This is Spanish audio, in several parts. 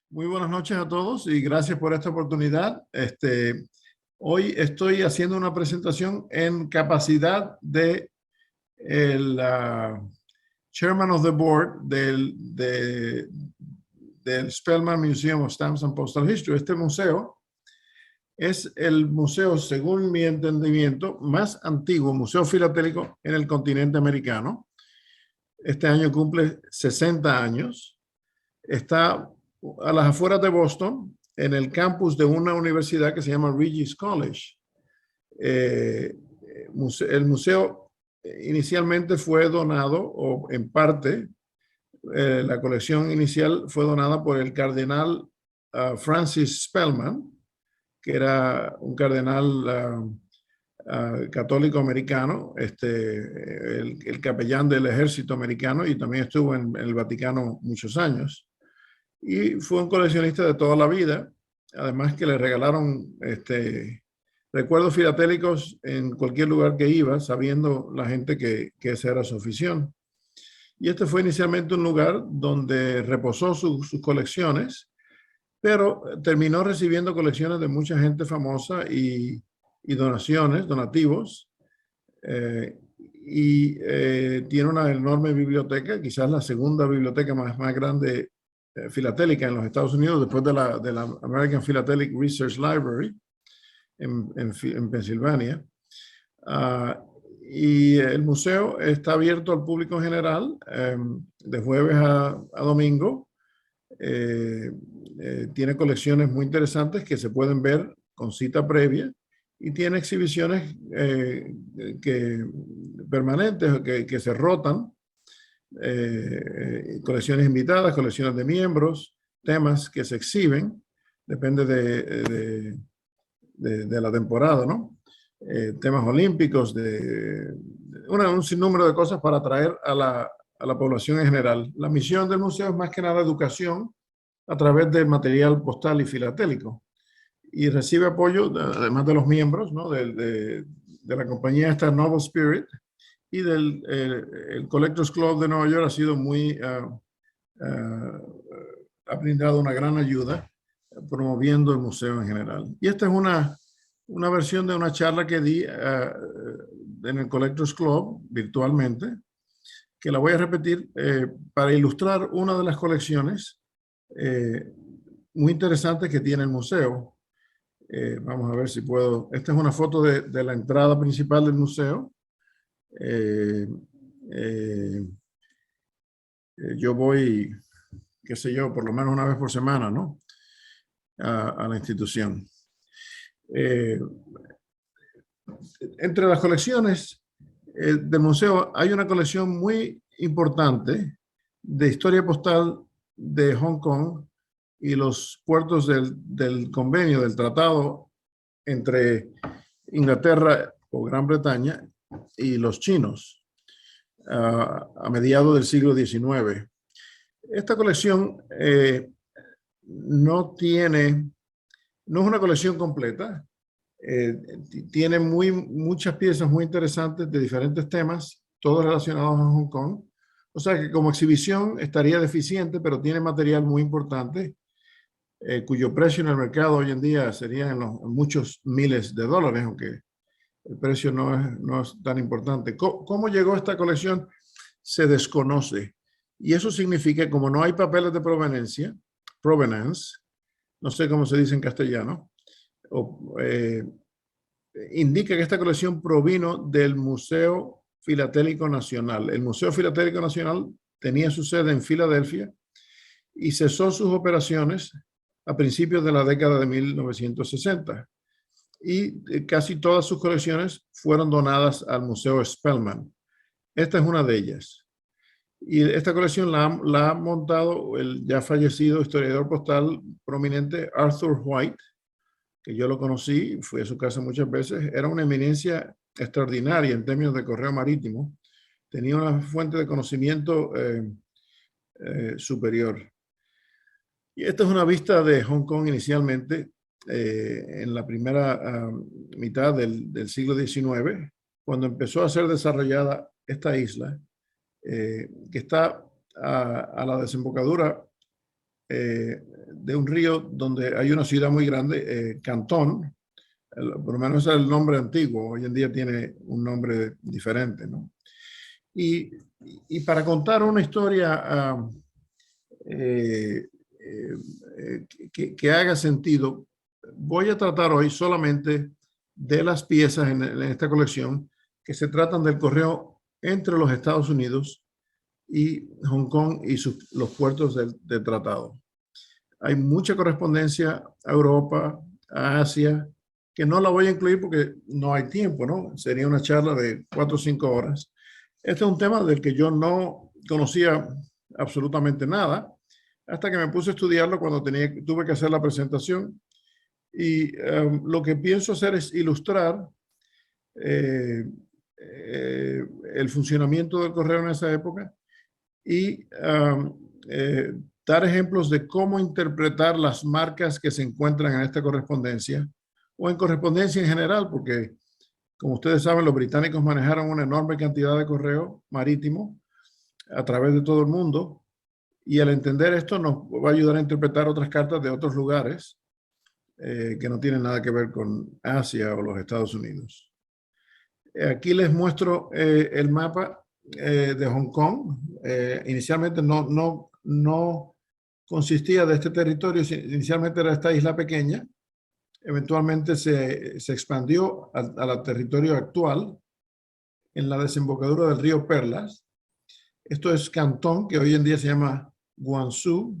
Muy buenas noches a todos y gracias por esta oportunidad. Hoy estoy haciendo una presentación en capacidad de el Chairman of the Board del Spellman Museum of Stamps and Postal History. Este museo es el museo, según mi entendimiento, más antiguo museo filatélico en el continente americano. Este año cumple 60 años. Está a las afueras de Boston, en el campus de una universidad que se llama Regis College. El museo inicialmente fue donado, o en parte, la colección inicial fue donada por el cardenal Francis Spellman, que era un cardenal católico americano, el capellán del ejército americano, y también estuvo en el Vaticano muchos años. Y fue un coleccionista de toda la vida, además que le regalaron recuerdos filatélicos en cualquier lugar que iba, sabiendo la gente que esa era su afición. Y este fue inicialmente un lugar donde reposó sus colecciones, pero terminó recibiendo colecciones de mucha gente famosa y donativos. Tiene una enorme biblioteca, quizás la segunda biblioteca más grande filatélica en los Estados Unidos, después de la American Philatelic Research Library en Pensilvania. Y el museo está abierto al público en general de jueves a domingo. Tiene colecciones muy interesantes que se pueden ver con cita previa y tiene exhibiciones permanentes que se rotan. Colecciones invitadas, colecciones de miembros, temas que se exhiben, depende de la temporada, ¿no? Temas olímpicos, un sinnúmero de cosas para atraer a la población en general. La misión del museo es más que nada educación a través del material postal y filatélico, y recibe apoyo, además de los miembros, ¿no? de la compañía esta Noble Spirit, y el Collectors Club de Nueva York ha sido ha brindado una gran ayuda promoviendo el museo en general. Y esta es una versión de una charla que di en el Collectors Club virtualmente, que la voy a repetir para ilustrar una de las colecciones muy interesantes que tiene el museo. Vamos a ver si puedo. Esta es una foto de la entrada principal del museo. Yo voy, qué sé yo, por lo menos una vez por semana, ¿no? A la institución. Entre las colecciones del museo hay una colección muy importante de historia postal de Hong Kong y los puertos del convenio, del tratado entre Inglaterra o Gran Bretaña y los chinos a mediados del siglo XIX. Esta colección no es una colección completa. Tiene muchas piezas muy interesantes de diferentes temas, todos relacionados a Hong Kong. O sea que como exhibición estaría deficiente, pero tiene material muy importante, cuyo precio en el mercado hoy en día sería en muchos miles de dólares, aunque el precio no es tan importante. ¿Cómo llegó esta colección? Se desconoce. Y eso significa, como no hay papeles de provenance, no sé cómo se dice en castellano, indica que esta colección provino del Museo Filatélico Nacional. El Museo Filatélico Nacional tenía su sede en Filadelfia y cesó sus operaciones a principios de la década de 1960. Y casi todas sus colecciones fueron donadas al Museo Spellman. Esta es una de ellas. Y esta colección la ha montado el ya fallecido historiador postal prominente Arthur White, que yo lo conocí, fui a su casa muchas veces. Era una eminencia extraordinaria en términos de correo marítimo. Tenía una fuente de conocimiento superior. Y esta es una vista de Hong Kong inicialmente, en la primera mitad del siglo XIX, cuando empezó a ser desarrollada esta isla, que está a la desembocadura de un río donde hay una ciudad muy grande, Cantón. Por lo menos es el nombre antiguo, hoy en día tiene un nombre diferente, ¿no? Y, y para contar una historia que haga sentido, voy a tratar hoy solamente de las piezas en esta colección que se tratan del correo entre los Estados Unidos y Hong Kong y los puertos del tratado. Hay mucha correspondencia a Europa, a Asia, que no la voy a incluir porque no hay tiempo, ¿no? Sería una charla de 4 o 5 horas. Este es un tema del que yo no conocía absolutamente nada, hasta que me puse a estudiarlo cuando tuve que hacer la presentación. Y lo que pienso hacer es ilustrar eh, el funcionamiento del correo en esa época y dar ejemplos de cómo interpretar las marcas que se encuentran en esta correspondencia o en correspondencia en general, porque como ustedes saben, los británicos manejaron una enorme cantidad de correo marítimo a través de todo el mundo y al entender esto nos va a ayudar a interpretar otras cartas de otros lugares que no tienen nada que ver con Asia o los Estados Unidos. Aquí les muestro el mapa de Hong Kong. Inicialmente no consistía de este territorio, inicialmente era esta isla pequeña. Eventualmente se expandió al territorio actual en la desembocadura del río Perlas. Esto es Cantón, que hoy en día se llama Guangzhou.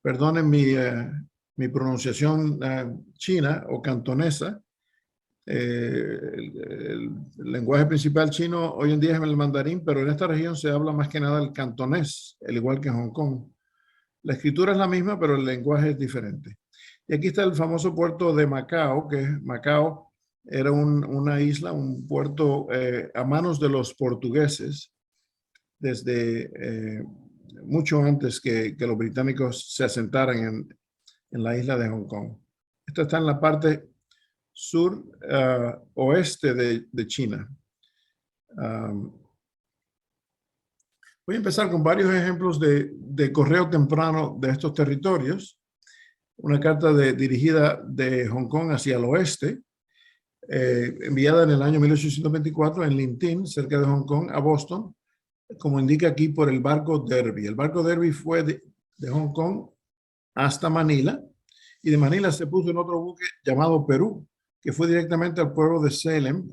Perdonen mi pronunciación china o cantonesa. El lenguaje principal chino hoy en día es el mandarín, pero en esta región se habla más que nada el cantonés, al igual que en Hong Kong. La escritura es la misma, pero el lenguaje es diferente. Y aquí está el famoso puerto de Macao, que Macao era una isla, un puerto a manos de los portugueses desde mucho antes que los británicos se asentaran en la isla de Hong Kong. Esto está en la parte sur oeste de China. Voy a empezar con varios ejemplos de correo temprano de estos territorios. Una carta dirigida de Hong Kong hacia el oeste, enviada en el año 1824 en Lintin, cerca de Hong Kong, a Boston, como indica aquí por el barco Derby. El barco Derby fue de Hong Kong hasta Manila, y de Manila se puso en otro buque llamado Perú, que fue directamente al pueblo de Salem,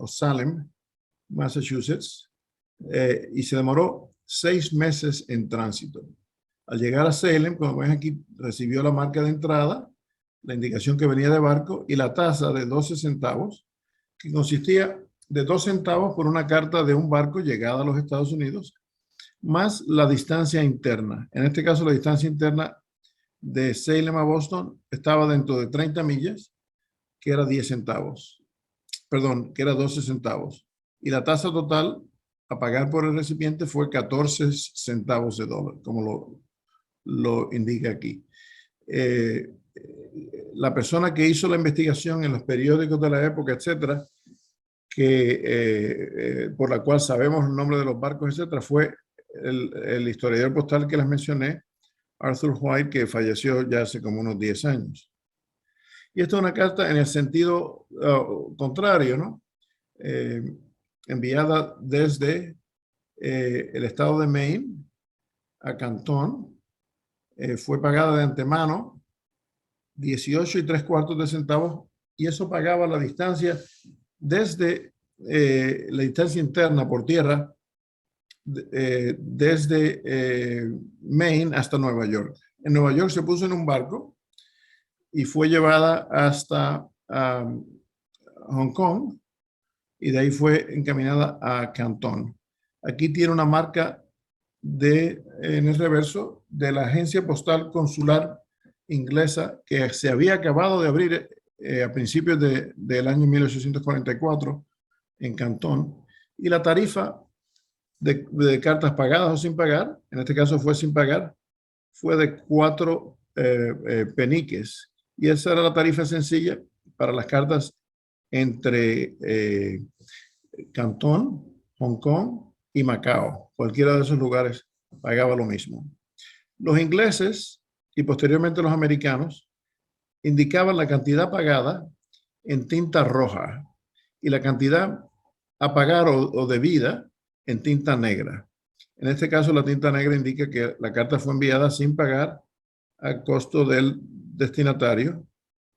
Massachusetts, y se demoró 6 meses en tránsito. Al llegar a Salem, como ven aquí, recibió la marca de entrada, la indicación que venía de barco y la tasa de 12 centavos, que consistía de 2 centavos por una carta de un barco llegada a los Estados Unidos, más la distancia interna. En este caso, la distancia interna de Salem a Boston estaba dentro de 30 millas, que era 10 centavos. Perdón, que era 12 centavos. Y la tasa total a pagar por el recipiente fue 14 centavos de dólar, como lo indica aquí. La persona que hizo la investigación en los periódicos de la época, etcétera, por la cual sabemos el nombre de los barcos, etcétera, fue el historiador postal que les mencioné, Arthur White, que falleció ya hace como unos 10 años. Y esto es una carta en el sentido contrario, ¿no? Enviada desde el estado de Maine a Cantón. Fue pagada de antemano 18 3/4 de centavos, y eso pagaba la distancia desde la distancia interna por tierra desde Maine hasta Nueva York. En Nueva York se puso en un barco y fue llevada hasta Hong Kong, y de ahí fue encaminada a Cantón. Aquí tiene una marca en el reverso de la agencia postal consular inglesa que se había acabado de abrir a principios del año 1844 en Cantón, y la tarifa de cartas pagadas o sin pagar, en este caso fue sin pagar, fue de 4 peniques, y esa era la tarifa sencilla para las cartas entre Cantón, Hong Kong y Macao. Cualquiera de esos lugares pagaba lo mismo. Los ingleses y posteriormente los americanos indicaban la cantidad pagada en tinta roja y la cantidad a pagar o debida en tinta negra. En este caso, la tinta negra indica que la carta fue enviada sin pagar a costo del destinatario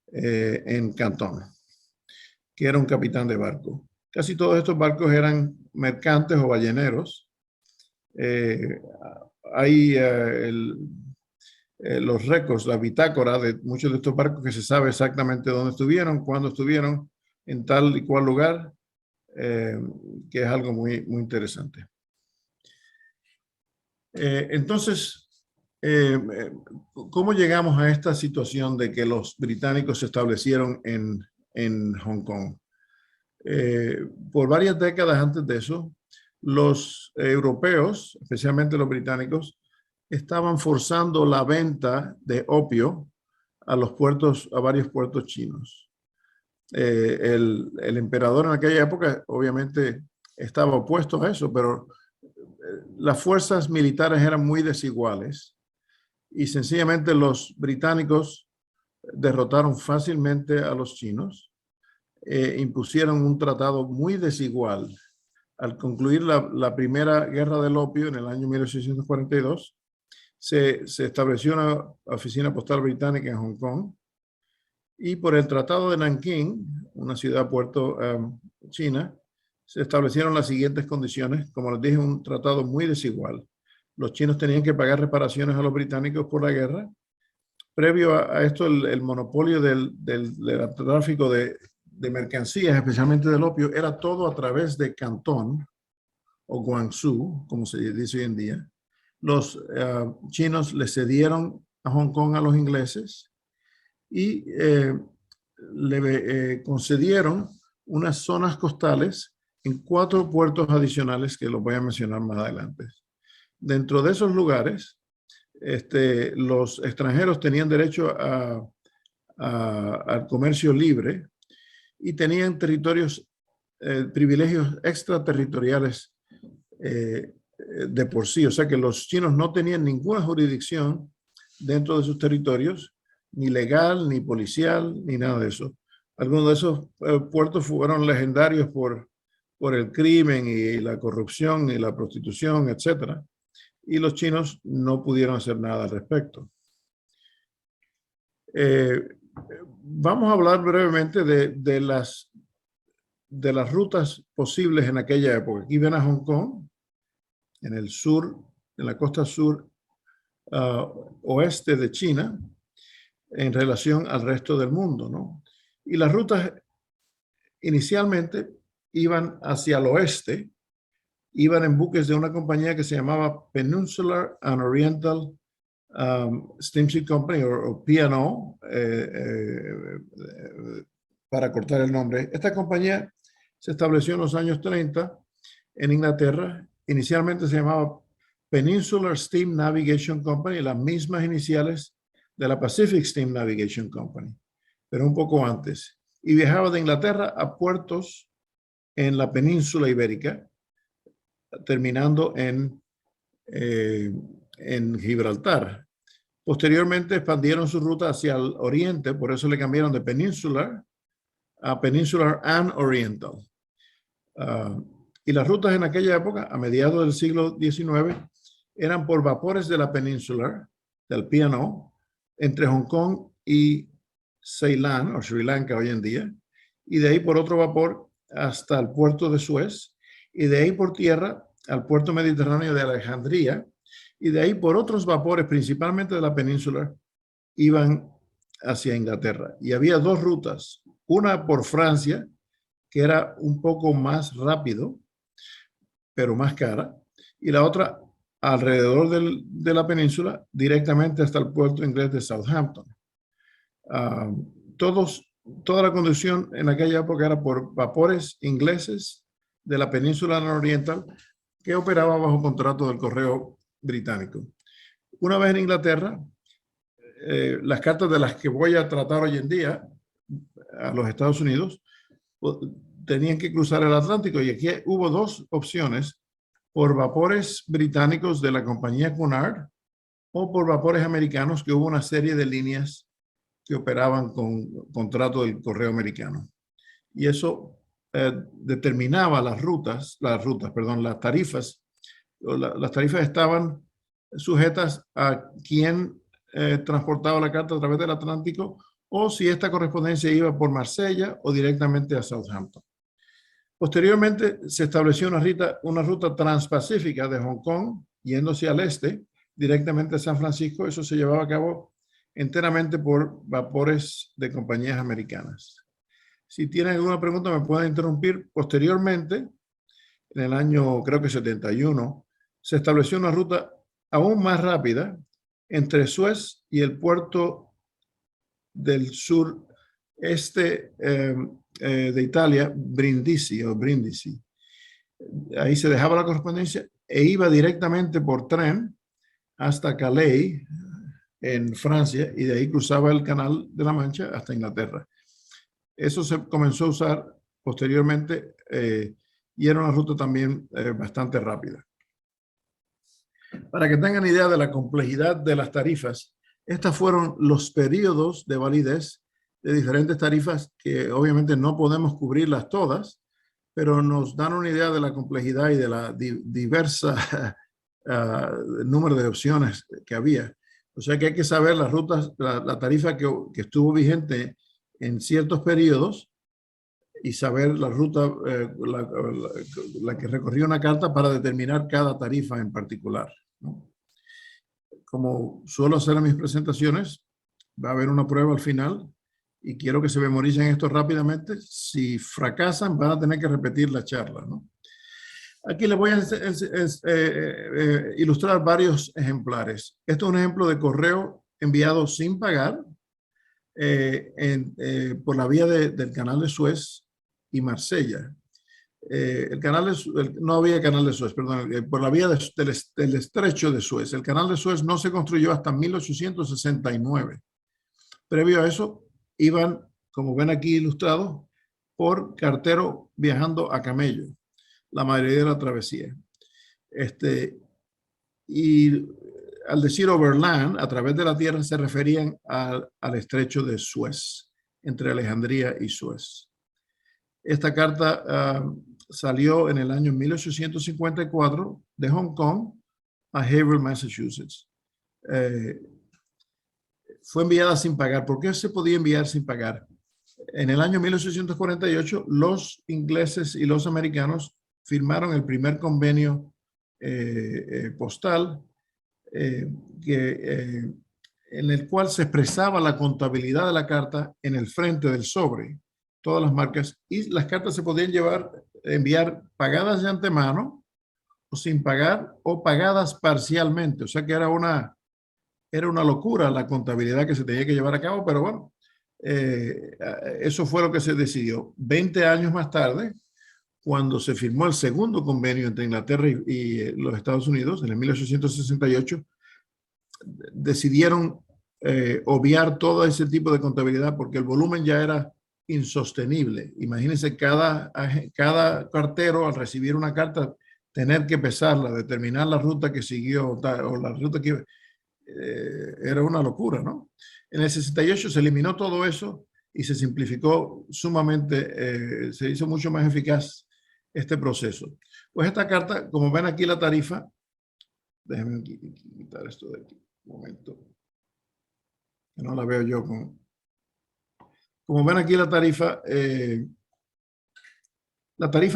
en Cantón, que era un capitán de barco. Casi todos estos barcos eran mercantes o balleneros. Hay los récords, la bitácora de muchos de estos barcos que se sabe exactamente dónde estuvieron, cuándo estuvieron, en tal y cual lugar, que es algo muy, muy interesante. Entonces, ¿cómo llegamos a esta situación de que los británicos se establecieron en Hong Kong? Por varias décadas antes de eso, los europeos, especialmente los británicos, estaban forzando la venta de opio a los puertos, a varios puertos chinos. El emperador en aquella época obviamente estaba opuesto a eso, pero las fuerzas militares eran muy desiguales y sencillamente los británicos derrotaron fácilmente a los chinos, impusieron un tratado muy desigual. Al concluir la primera guerra del opio en el año 1842, se estableció una oficina postal británica en Hong Kong y por el Tratado de Nankín, una ciudad-puerto china, se establecieron las siguientes condiciones. Como les dije, un tratado muy desigual. Los chinos tenían que pagar reparaciones a los británicos por la guerra. Previo a esto, el monopolio del tráfico de mercancías, especialmente del opio, era todo a través de Cantón o Guangzhou, como se dice hoy en día. Los chinos le cedieron a Hong Kong a los ingleses y le concedieron unas zonas costales en 4 puertos adicionales que los voy a mencionar más adelante. Dentro de esos lugares, los extranjeros tenían derecho al comercio libre y tenían territorios, privilegios extraterritoriales de por sí. O sea que los chinos no tenían ninguna jurisdicción dentro de sus territorios, ni legal, ni policial, ni nada de eso. Algunos de esos puertos fueron legendarios por el crimen y la corrupción y la prostitución, etcétera. Y los chinos no pudieron hacer nada al respecto. Vamos a hablar brevemente de las rutas posibles en aquella época. Aquí ven a Hong Kong, en el sur, en la costa sur oeste de China, en relación al resto del mundo, ¿no? Y las rutas inicialmente iban hacia el oeste, iban en buques de una compañía que se llamaba Peninsular and Oriental Steamship Company o P&O, para cortar el nombre. Esta compañía se estableció en los años 30 en Inglaterra. Inicialmente se llamaba Peninsular Steam Navigation Company, las mismas iniciales de la Pacific Steam Navigation Company, pero un poco antes. Y viajaba de Inglaterra a puertos en la península ibérica, terminando en Gibraltar. Posteriormente expandieron su ruta hacia el oriente, por eso le cambiaron de Peninsular a Peninsular and Oriental. Y las rutas en aquella época, a mediados del siglo XIX, eran por vapores de la Peninsular, del P&O, entre Hong Kong y Ceilán, o Sri Lanka hoy en día, y de ahí por otro vapor hasta el puerto de Suez, y de ahí por tierra al puerto mediterráneo de Alejandría, y de ahí por otros vapores, principalmente de la península, iban hacia Inglaterra. Y había 2 rutas, una por Francia, que era un poco más rápido, pero más cara, y la otra alrededor de la península, directamente hasta el puerto inglés de Southampton. Toda la conducción en aquella época era por vapores ingleses de la península nororiental que operaba bajo contrato del correo británico. Una vez en Inglaterra, las cartas de las que voy a tratar hoy en día a los Estados Unidos tenían que cruzar el Atlántico y aquí hubo 2 opciones por vapores británicos de la compañía Cunard o por vapores americanos, que hubo una serie de líneas que operaban con contrato del correo americano. Y eso determinaba las tarifas. Las tarifas estaban sujetas a quién transportaba la carta a través del Atlántico o si esta correspondencia iba por Marsella o directamente a Southampton. Posteriormente se estableció una ruta transpacífica de Hong Kong yéndose al este directamente a San Francisco. Eso se llevaba a cabo enteramente por vapores de compañías americanas. Si tienen alguna pregunta me pueden interrumpir. Posteriormente, en el año creo que 71, se estableció una ruta aún más rápida entre Suez y el puerto del sureste de Italia, Brindisi. Ahí se dejaba la correspondencia e iba directamente por tren hasta Calais, en Francia, y de ahí cruzaba el Canal de la Mancha hasta Inglaterra. Eso se comenzó a usar posteriormente y era una ruta también bastante rápida. Para que tengan idea de la complejidad de las tarifas, estos fueron los periodos de validez de diferentes tarifas que obviamente no podemos cubrirlas todas, pero nos dan una idea de la complejidad y de la diversa número de opciones que había. O sea que hay que saber las rutas, la tarifa que estuvo vigente en ciertos periodos y saber la ruta, la que recorría una carta para determinar cada tarifa en particular, ¿no? Como suelo hacer en mis presentaciones, va a haber una prueba al final y quiero que se memoricen esto rápidamente. Si fracasan, van a tener que repetir la charla, ¿no? Aquí les voy a ilustrar varios ejemplares. Esto es un ejemplo de correo enviado sin pagar por la vía del Canal de Suez y Marsella. No había Canal de Suez, perdón, por la vía del Estrecho de Suez. El Canal de Suez no se construyó hasta 1869. Previo a eso, iban, como ven aquí ilustrado, por cartero viajando a camello, la mayoría de la travesía. Y al decir overland, a través de la tierra, se referían al Estrecho de Suez, entre Alejandría y Suez. Esta carta salió en el año 1854 de Hong Kong a Haverhill, Massachusetts. Fue enviada sin pagar. ¿Por qué se podía enviar sin pagar? En el año 1848, los ingleses y los americanos firmaron el primer convenio postal en el cual se expresaba la contabilidad de la carta en el frente del sobre, todas las marcas, y las cartas se podían enviar pagadas de antemano o sin pagar o pagadas parcialmente. O sea que era una locura la contabilidad que se tenía que llevar a cabo, pero bueno, eso fue lo que se decidió. 20 años más tarde, cuando se firmó el segundo convenio entre Inglaterra y los Estados Unidos, en el 1868, decidieron obviar todo ese tipo de contabilidad porque el volumen ya era insostenible. Imagínense cada cartero al recibir una carta tener que pesarla, determinar la ruta que siguió o la ruta que era una locura, ¿no? En el 68 se eliminó todo eso y se simplificó sumamente, se hizo mucho más eficaz este proceso. Pues esta carta, como ven aquí la tarifa, déjenme quitar esto de aquí, un momento, que no la veo yo con... Como ven aquí la tarifa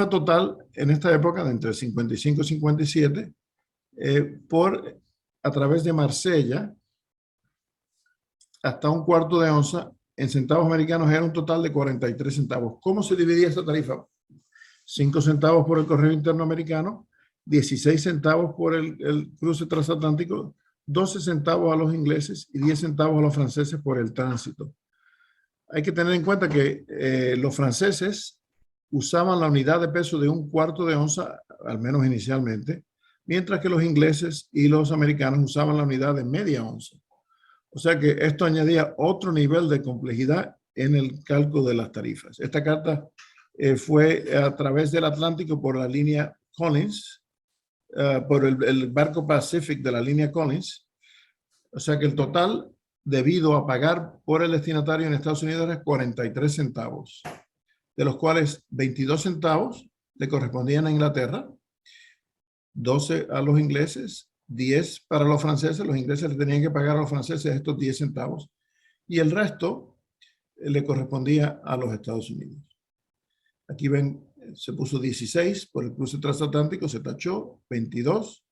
total en esta época de entre 55 y 57 a través de Marsella hasta un cuarto de onza en centavos americanos era un total de 43 centavos. ¿Cómo se dividía esta tarifa? 5 centavos por el correo interno americano, 16 centavos por el cruce transatlántico, 12 centavos a los ingleses y 10 centavos a los franceses por el tránsito. Hay que tener en cuenta que los franceses usaban la unidad de peso de un cuarto de onza, al menos inicialmente, mientras que los ingleses y los americanos usaban la unidad de media onza. O sea que esto añadía otro nivel de complejidad en el cálculo de las tarifas. Esta carta fue a través del Atlántico por la línea Collins, por el barco Pacific de la línea Collins, O sea que el total debido a pagar por el destinatario en Estados Unidos era 43 centavos, de los cuales 22 centavos le correspondían a Inglaterra, 12 a los ingleses, 10 para los franceses. Los ingleses le tenían que pagar a los franceses estos 10 centavos y el resto le correspondía a los Estados Unidos. Aquí ven, se puso 16 por el cruce transatlántico, se tachó 22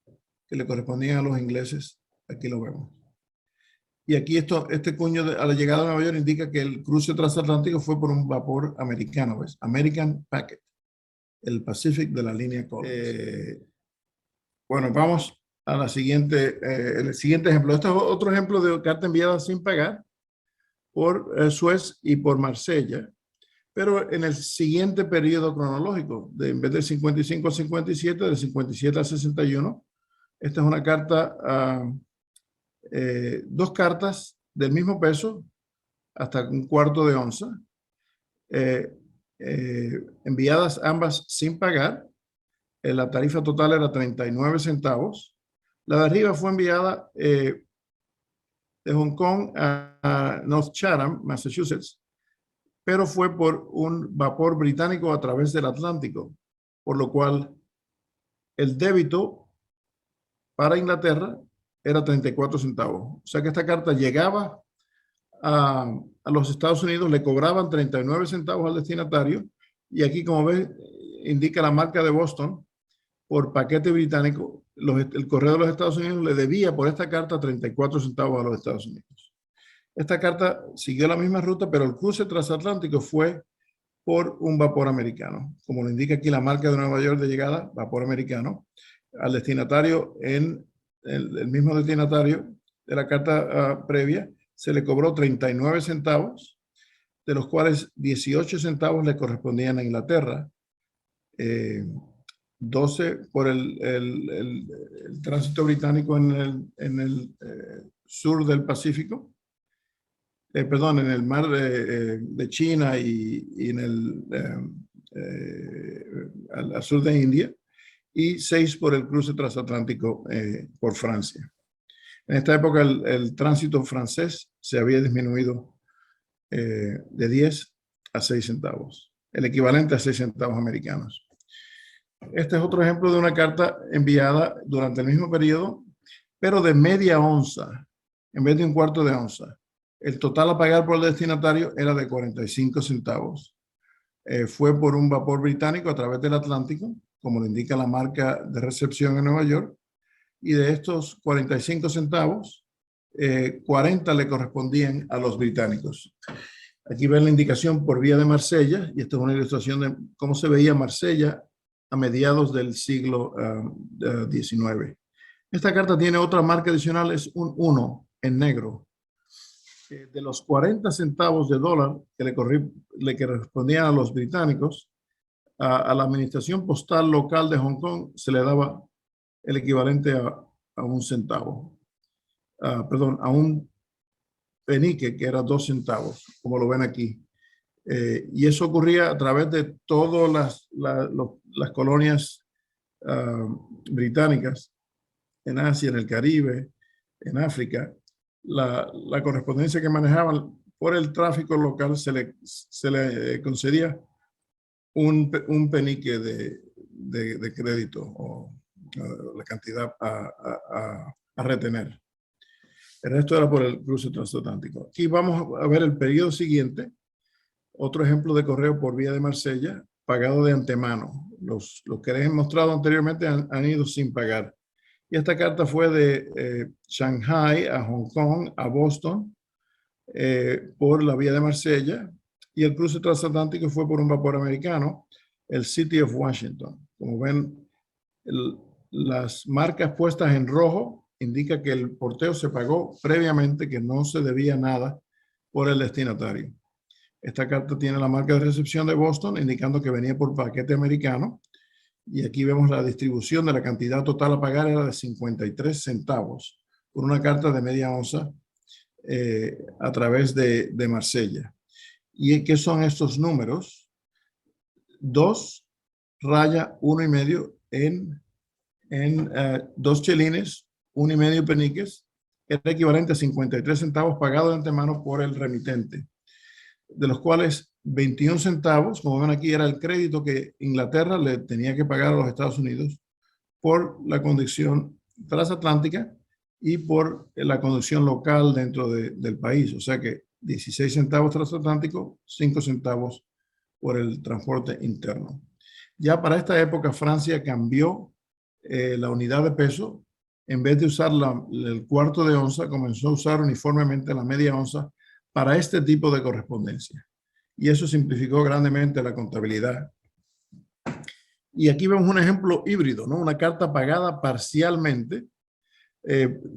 que le correspondían a los ingleses. Aquí lo vemos. Y aquí este cuño a la llegada a Nueva York indica que el cruce transatlántico fue por un vapor americano, ¿ves? American Packet, el Pacific de la línea Collins. Bueno, vamos a el siguiente ejemplo. Este es otro ejemplo de carta enviada sin pagar por Suez y por Marsella, pero en el siguiente periodo cronológico, en vez del 55 al 57, del 57 al 61. Esta es una carta, dos cartas del mismo peso, hasta un cuarto de onza, enviadas ambas sin pagar. La tarifa total era 39 centavos. La de arriba fue enviada de Hong Kong a North Chatham, Massachusetts, pero fue por un vapor británico a través del Atlántico, por lo cual el débito para Inglaterra era 34 centavos. O sea que esta carta llegaba a los Estados Unidos, le cobraban 39 centavos al destinatario, y aquí, como ves, indica la marca de Boston por paquete británico. El correo de los Estados Unidos le debía por esta carta 34 centavos a los Estados Unidos. Esta carta siguió la misma ruta, pero el cruce transatlántico fue por un vapor americano. Como lo indica aquí la marca de Nueva York de llegada, vapor americano, al destinatario, el mismo destinatario de la carta previa, se le cobró 39 centavos, de los cuales 18 centavos le correspondían a Inglaterra, 12 por el tránsito británico en el sur del Pacífico, perdón, en el mar de China y en al sur de India, y 6 por el cruce transatlántico por Francia. En esta época el tránsito francés se había disminuido de 10 a 6 centavos, el equivalente a 6 centavos americanos. Este es otro ejemplo de una carta enviada durante el mismo periodo, pero de media onza, en vez de un cuarto de onza. El total a pagar por el destinatario era de 45 centavos. Fue por un vapor británico a través del Atlántico, como lo indica la marca de recepción en Nueva York, y de estos 45 centavos, 40 le correspondían a los británicos. Aquí ven la indicación por vía de Marsella, y esta es una ilustración de cómo se veía Marsella a mediados del siglo XIX. Esta carta tiene otra marca adicional, es un 1 en negro. De los 40 centavos de dólar que le correspondían a los británicos, a la administración postal local de Hong Kong se le daba el equivalente a un centavo. Perdón, a un penique, que era 2 centavos, como lo ven aquí. Y eso ocurría a través de todas las colonias británicas en Asia, en el Caribe, en África. La correspondencia que manejaban por el tráfico local se le concedía un penique de crédito, o la cantidad a retener. El resto era por el cruce transatlántico. Aquí vamos a ver el periodo siguiente. Otro ejemplo de correo por vía de Marsella, pagado de antemano. Los que les he mostrado anteriormente han ido sin pagar. Y esta carta fue de Shanghai a Hong Kong, a Boston, por la vía de Marsella. Y el cruce transatlántico fue por un vapor americano, el City of Washington. Como ven, las marcas puestas en rojo indica que el porteo se pagó previamente, que no se debía nada por el destinatario. Esta carta tiene la marca de recepción de Boston, indicando que venía por paquete americano. Y aquí vemos la distribución de la cantidad total a pagar, era de 53 centavos por una carta de media onza a través de Marsella. ¿Y qué son estos números? 2 raya 1,5 en 2 chelines, 1,5 peniques, era equivalente a 53 centavos pagados de antemano por el remitente, de los cuales 21 centavos, como ven aquí, era el crédito que Inglaterra le tenía que pagar a los Estados Unidos por la conducción transatlántica y por la conducción local dentro del país. O sea que 16 centavos transatlántico, 5 centavos por el transporte interno. Ya para esta época Francia cambió la unidad de peso. En vez de usar el cuarto de onza, comenzó a usar uniformemente la media onza para este tipo de correspondencia. Y eso simplificó grandemente la contabilidad. Y aquí vemos un ejemplo híbrido, ¿no? Una carta pagada parcialmente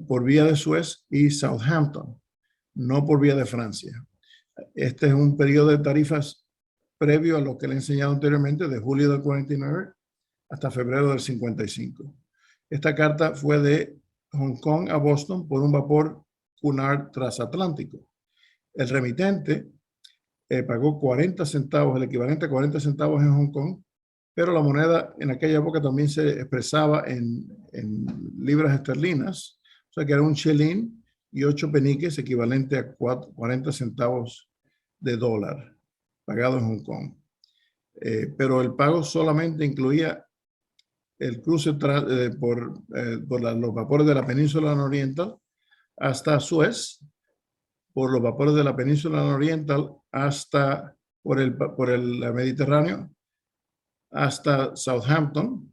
por vía de Suez y Southampton, no por vía de Francia. Este es un periodo de tarifas previo a lo que le he enseñado anteriormente, de julio del 49 hasta febrero del 55. Esta carta fue de Hong Kong a Boston por un vapor Cunard transatlántico. El remitente pagó 40 centavos, el equivalente a 40 centavos en Hong Kong, pero la moneda en aquella época también se expresaba en libras esterlinas, o sea que era un chelín y 8 peniques, equivalente a 40 centavos de dólar, pagado en Hong Kong. Pero el pago solamente incluía el cruce por los vapores de la península nororiental hasta Suez, por los vapores de la península nororiental hasta por el Mediterráneo hasta Southampton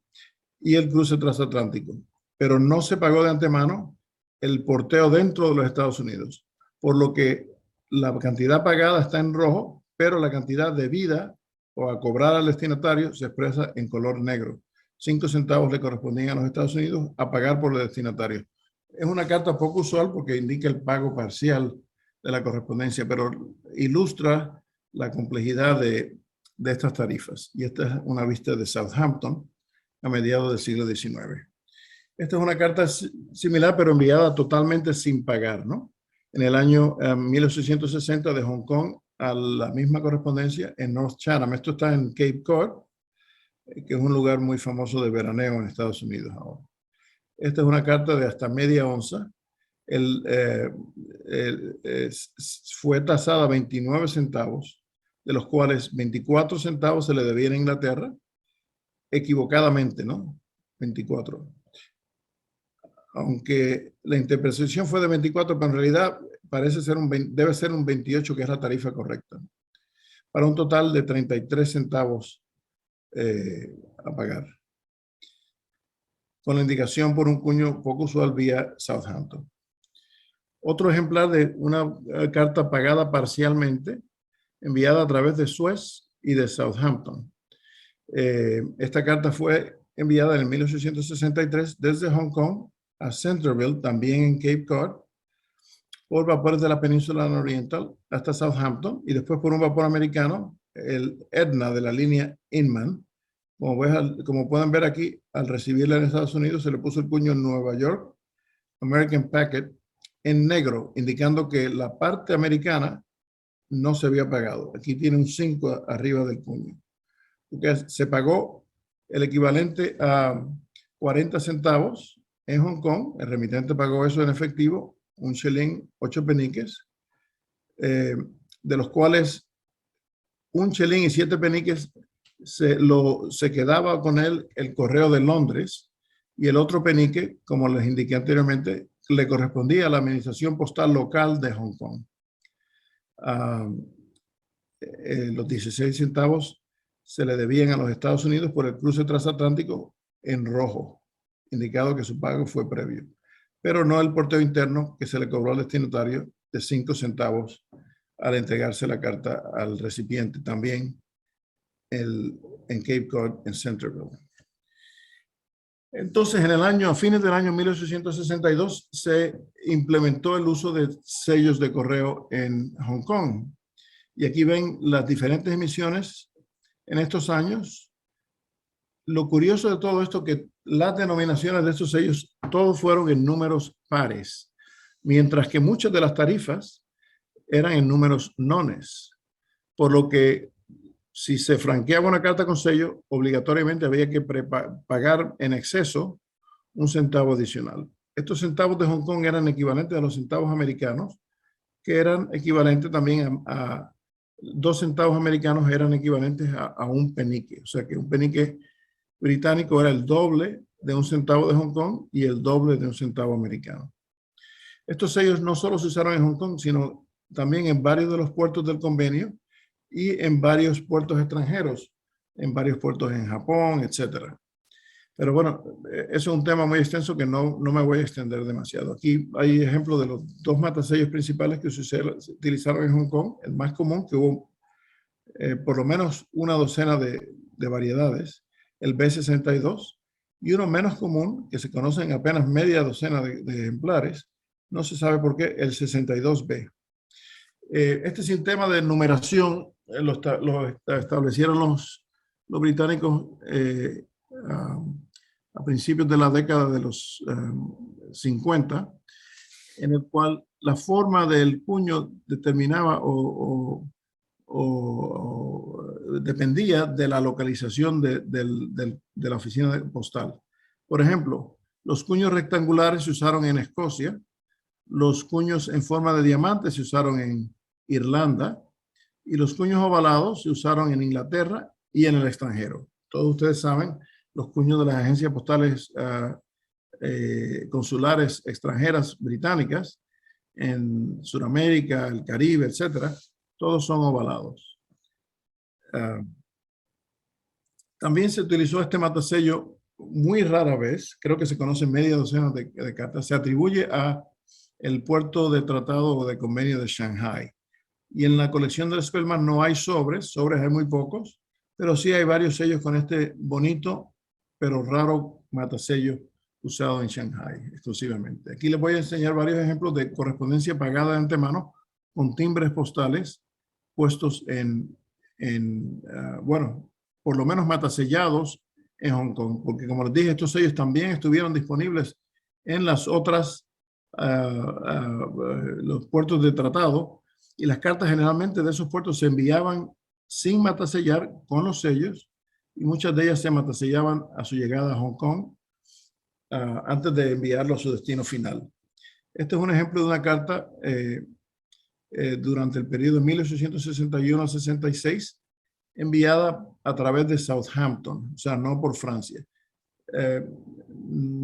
y el cruce transatlántico. Pero no se pagó de antemano el porteo dentro de los Estados Unidos, por lo que la cantidad pagada está en rojo, pero la cantidad debida o a cobrar al destinatario se expresa en color negro. 5 centavos le correspondían a los Estados Unidos a pagar por el destinatario. Es una carta poco usual porque indica el pago parcial de la correspondencia, pero ilustra la complejidad de estas tarifas. Y esta es una vista de Southampton a mediados del siglo XIX. Esta es una carta similar, pero enviada totalmente sin pagar, ¿no? En el año 1860 de Hong Kong a la misma correspondencia en North Chatham. Esto está en Cape Cod, que es un lugar muy famoso de veraneo en Estados Unidos ahora. Esta es una carta de hasta media onza. Fue tasada a 29 centavos, de los cuales 24 centavos se le debía a Inglaterra, equivocadamente, ¿no? 24. Aunque la interpretación fue de 24, pero en realidad parece ser debe ser un 28, que es la tarifa correcta, para un total de 33 centavos a pagar, con la indicación por un cuño poco usual vía Southampton. Otro ejemplar de una carta pagada parcialmente, enviada a través de Suez y de Southampton. Esta carta fue enviada en 1863 desde Hong Kong a Centreville, también en Cape Cod, por vapores de la península nororiental hasta Southampton y después por un vapor americano, el Edna de la línea Inman. Como pueden ver aquí, al recibirla en Estados Unidos se le puso el cuño Nueva York American Packet en negro, indicando que la parte americana no se había pagado. Aquí tiene un 5 arriba del puño. Porque se pagó el equivalente a 40 centavos en Hong Kong. El remitente pagó eso en efectivo, un chelín, 8 peniques, de los cuales un chelín y 7 peniques se quedaba con él el correo de Londres, y el otro penique, como les indiqué anteriormente, le correspondía a la administración postal local de Hong Kong. Los 16 centavos se le debían a los Estados Unidos por el cruce transatlántico en rojo, indicado que su pago fue previo, pero no el porteo interno que se le cobró al destinatario de 5 centavos al entregarse la carta al recipiente, también en Cape Cod, en Centreville. Entonces, a fines del año 1862, se implementó el uso de sellos de correo en Hong Kong. Y aquí ven las diferentes emisiones en estos años. Lo curioso de todo esto es que las denominaciones de estos sellos, todos fueron en números pares, mientras que muchas de las tarifas eran en números nones, por lo que si se franqueaba una carta con sello, obligatoriamente había que pagar en exceso un centavo adicional. estos centavos de Hong Kong eran equivalentes a los centavos americanos, que eran equivalentes también a 2 centavos americanos eran equivalentes a un penique. O sea que un penique británico era el doble de un centavo de Hong Kong y el doble de un centavo americano. Estos sellos no solo se usaron en Hong Kong, sino también en varios de los puertos del convenio y en varios puertos extranjeros, en varios puertos en Japón, etcétera. Pero bueno, eso es un tema muy extenso que no me voy a extender demasiado. Aquí hay ejemplos de los 2 matasellos principales que se utilizaron en Hong Kong. El más común, que hubo por lo menos una docena de variedades, el B62, y uno menos común, que se conocen apenas media docena de ejemplares, no se sabe por qué, el 62B. Este sistema de numeración lo establecieron los británicos a principios de la década de los 50, en el cual la forma del puño determinaba o dependía de la localización de la oficina postal. Por ejemplo, los cuños rectangulares se usaron en Escocia, los cuños en forma de diamante se usaron en Irlanda y los cuños ovalados se usaron en Inglaterra y en el extranjero. Todos ustedes saben, los cuños de las agencias postales consulares extranjeras británicas en Sudamérica, el Caribe, etcétera, todos son ovalados. También se utilizó este matasello muy rara vez, creo que se conocen media docena de cartas, se atribuye a el puerto de tratado o de convenio de Shanghai. Y en la colección de Spellman no hay sobres hay muy pocos, pero sí hay varios sellos con este bonito pero raro matasello usado en Shanghai exclusivamente. Aquí les voy a enseñar varios ejemplos de correspondencia pagada de antemano con timbres postales puestos bueno, por lo menos matasellados en Hong Kong, porque como les dije, estos sellos también estuvieron disponibles en las otras, los puertos de tratado, y las cartas generalmente de esos puertos se enviaban sin matasellar con los sellos, y muchas de ellas se matasellaban a su llegada a Hong Kong antes de enviarlo a su destino final. Este es un ejemplo de una carta durante el periodo de 1861 a 66, enviada a través de Southampton, o sea, no por Francia.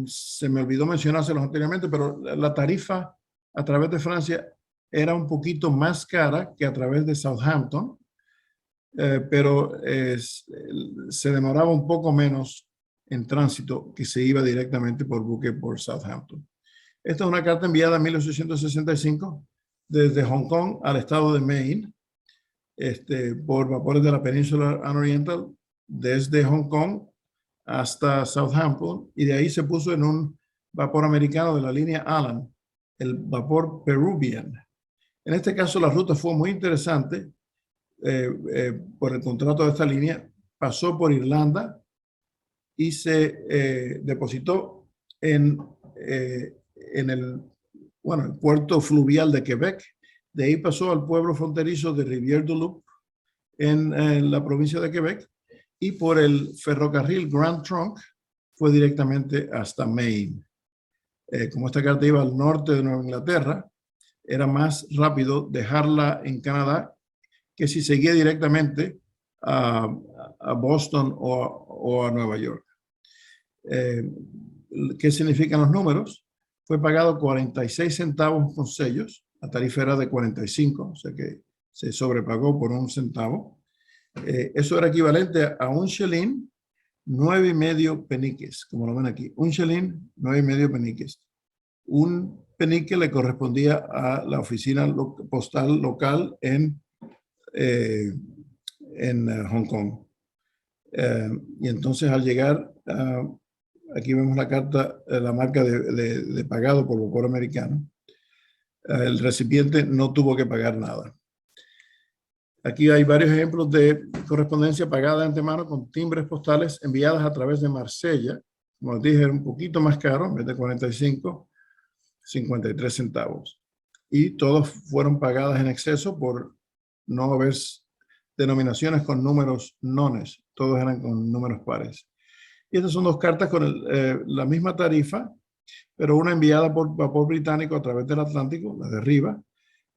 Se me olvidó mencionárselos anteriormente, pero la tarifa a través de Francia era un poquito más cara que a través de Southampton, pero se demoraba un poco menos en tránsito que se iba directamente por buque por Southampton. Esta es una carta enviada en 1865 desde Hong Kong al estado de Maine, por vapores de la península Oriental, desde Hong Kong hasta Southampton, y de ahí se puso en un vapor americano de la línea Allan, el vapor Peruvian. En este caso la ruta fue muy interesante por el contrato de esta línea, pasó por Irlanda y se depositó en el puerto fluvial de Quebec. De ahí pasó al pueblo fronterizo de Rivière-du-Loup en la provincia de Quebec, y por el ferrocarril Grand Trunk fue directamente hasta Maine. Como esta carta iba al norte de Nueva Inglaterra, era más rápido dejarla en Canadá que si seguía directamente a Boston o a Nueva York. ¿Qué significan los números? Fue pagado 46 centavos con sellos, la tarifa era de 45, o sea que se sobrepagó por 1 centavo. Eso era equivalente a un chelín, 9,5 peniques, como lo ven aquí. Un chelín, 9,5 peniques. Un penique le correspondía a la oficina postal local en Hong Kong. Y entonces al llegar, aquí vemos la carta, la marca de pagado por vapor americano. El recipiente no tuvo que pagar nada. Aquí hay varios ejemplos de correspondencia pagada de antemano con timbres postales enviadas a través de Marsella. Como les dije, era un poquito más caro, en vez de 45, 53 centavos. Y todos fueron pagadas en exceso por no haber denominaciones con números nones. Todos eran con números pares. Y estas son 2 cartas con la misma tarifa, pero una enviada por vapor británico a través del Atlántico, la de arriba,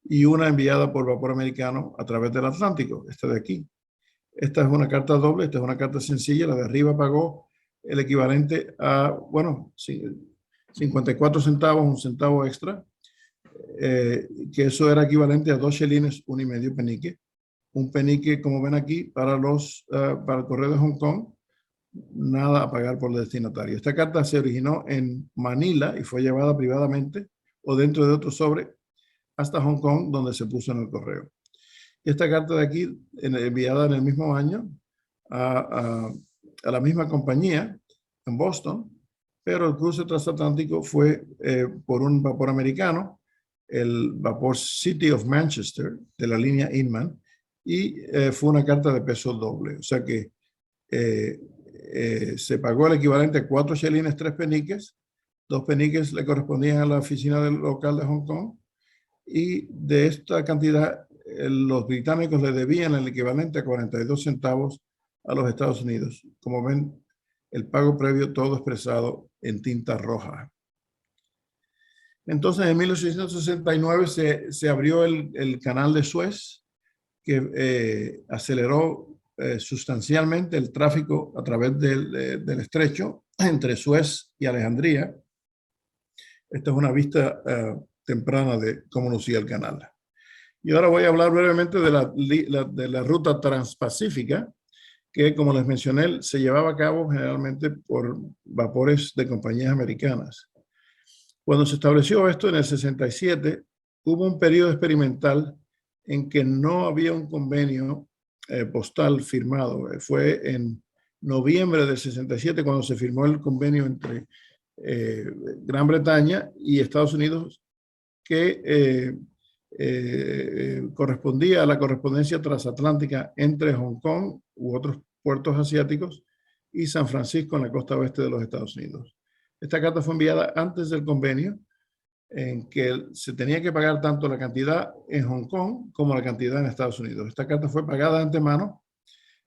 y una enviada por vapor americano a través del Atlántico, esta de aquí. Esta es una carta doble, esta es una carta sencilla, la de arriba pagó el equivalente a, bueno, 54 centavos, un centavo extra, que eso era equivalente a 2 chelines, 1,5 penique. Un penique, como ven aquí, para el correo de Hong Kong, nada a pagar por el destinatario. Esta carta se originó en Manila y fue llevada privadamente o dentro de otro sobre hasta Hong Kong, donde se puso en el correo. Y esta carta de aquí, enviada en el mismo año a la misma compañía en Boston, pero el cruce transatlántico fue por un vapor americano, el vapor City of Manchester, de la línea Inman, y fue una carta de peso doble. O sea que se pagó el equivalente a 4 chelines, 3 peniques. 2 peniques le correspondían a la oficina del local de Hong Kong. Y de esta cantidad, los británicos le debían el equivalente a 42 centavos a los Estados Unidos. Como ven, el pago previo todo expresado en tinta roja. Entonces, en 1869 se abrió el canal de Suez, que aceleró sustancialmente el tráfico a través del estrecho entre Suez y Alejandría. Esta es una vista temprana de cómo lucía el canal. Y ahora voy a hablar brevemente de la ruta transpacífica, que, como les mencioné, se llevaba a cabo generalmente por vapores de compañías americanas. Cuando se estableció esto en el 67, hubo un periodo experimental en que no había un convenio postal firmado. Fue en noviembre del 67 cuando se firmó el convenio entre Gran Bretaña y Estados Unidos, que correspondía a la correspondencia transatlántica entre Hong Kong u otros puertos asiáticos y San Francisco en la costa oeste de los Estados Unidos. Esta carta fue enviada antes del convenio, en que se tenía que pagar tanto la cantidad en Hong Kong como la cantidad en Estados Unidos. Esta carta fue pagada de antemano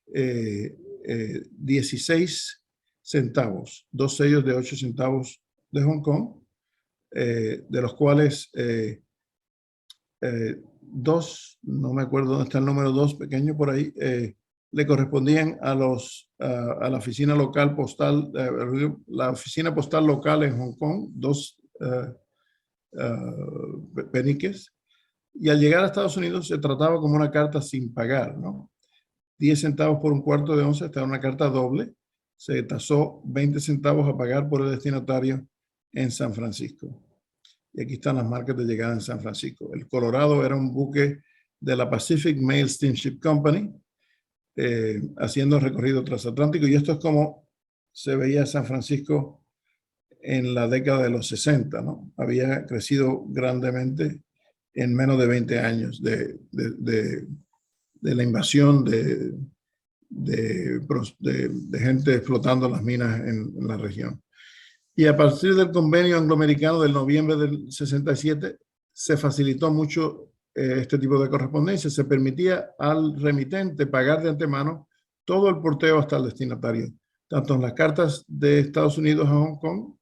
16 centavos, 2 sellos de 8 centavos de Hong Kong, de los cuales 2, no me acuerdo dónde está el número 2, pequeño por ahí, le correspondían a la oficina local postal, la oficina postal local en Hong Kong, 2 peniques, y al llegar a Estados Unidos se trataba como una carta sin pagar, ¿no? 10 centavos por un cuarto de onza, esta era una carta doble, se tasó 20 centavos a pagar por el destinatario en San Francisco. Y aquí están las marcas de llegada en San Francisco. El Colorado era un buque de la Pacific Mail Steamship Company, haciendo recorrido transatlántico, y esto es como se veía San Francisco en la década de los 60, ¿no? Había crecido grandemente en menos de 20 años de la invasión de gente explotando las minas en la región. Y a partir del convenio angloamericano del noviembre del 67, se facilitó mucho este tipo de correspondencia. Se permitía al remitente pagar de antemano todo el porteo hasta el destinatario, tanto en las cartas de Estados Unidos a Hong Kong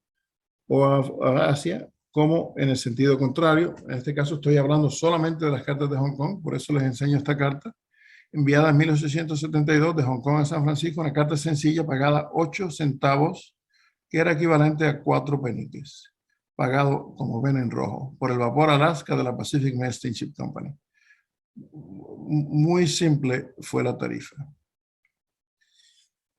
o a Asia, como en el sentido contrario. En este caso estoy hablando solamente de las cartas de Hong Kong, por eso les enseño esta carta, enviada en 1872 de Hong Kong a San Francisco, una carta sencilla pagada 8 centavos, que era equivalente a 4 peniques, pagado, como ven en rojo, por el vapor Alaska de la Pacific Mail Steamship Company. Muy simple fue la tarifa.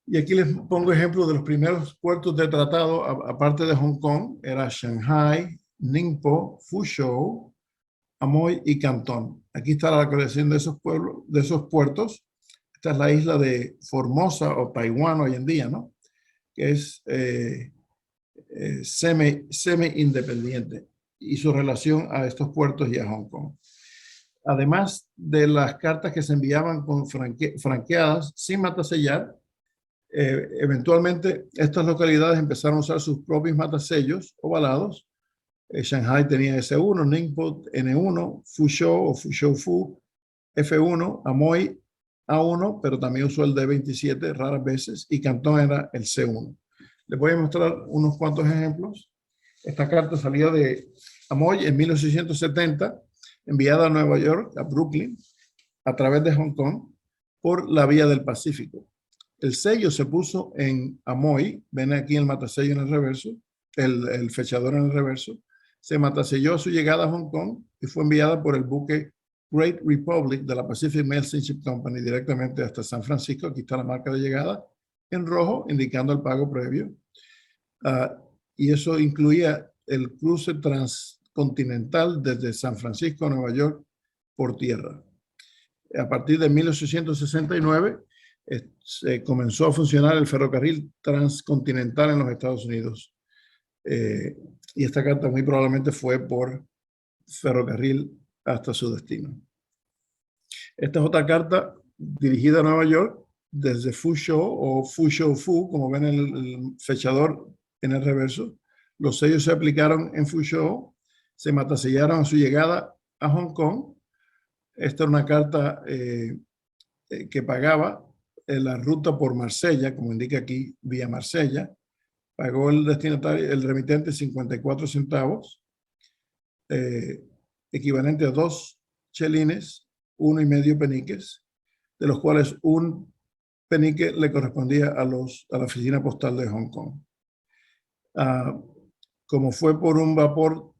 Y aquí les pongo ejemplos de los primeros puertos de tratado, aparte de Hong Kong, era Shanghai, Ningpo, Fuzhou, Amoy y Cantón. Aquí está la colección de esos puertos. Esta es la isla de Formosa o Taiwán hoy en día, ¿no? Que es semi-independiente, y su relación a estos puertos y a Hong Kong. Además de las cartas que se enviaban con franqueadas sin matasellar, eventualmente estas localidades empezaron a usar sus propios matasellos ovalados. Shanghai tenía S1, Ningpo N1, Fuzhou o Fuzhou F1, Amoy A1, pero también usó el D27 raras veces, y Cantón era el C1. Les voy a mostrar unos cuantos ejemplos. Esta carta salió de Amoy en 1870, enviada a Nueva York, a Brooklyn, a través de Hong Kong, por la vía del Pacífico. El sello se puso en Amoy, ven aquí el matasello en el reverso, el fechador en el reverso, se mataselló a su llegada a Hong Kong y fue enviada por el buque Great Republic de la Pacific Mail Steamship Company directamente hasta San Francisco. Aquí está la marca de llegada en rojo, indicando el pago previo. Y eso incluía el cruce transcontinental desde San Francisco a Nueva York por tierra. A partir de 1869 se comenzó a funcionar el ferrocarril transcontinental en los Estados Unidos. Y esta carta muy probablemente fue por ferrocarril hasta su destino. Esta es otra carta dirigida a Nueva York desde Fuzhou o Fuzhou, como ven el fechador en el reverso. Los sellos se aplicaron en Fuzhou, se matasellaron a su llegada a Hong Kong. Esta era una carta que pagaba la ruta por Marsella, como indica aquí, vía Marsella. Pagó el destinatario, el remitente, 54 centavos, equivalente a 2 chelines, 1,5 peniques, de los cuales un penique le correspondía a la oficina postal de Hong Kong. Como fue por un vapor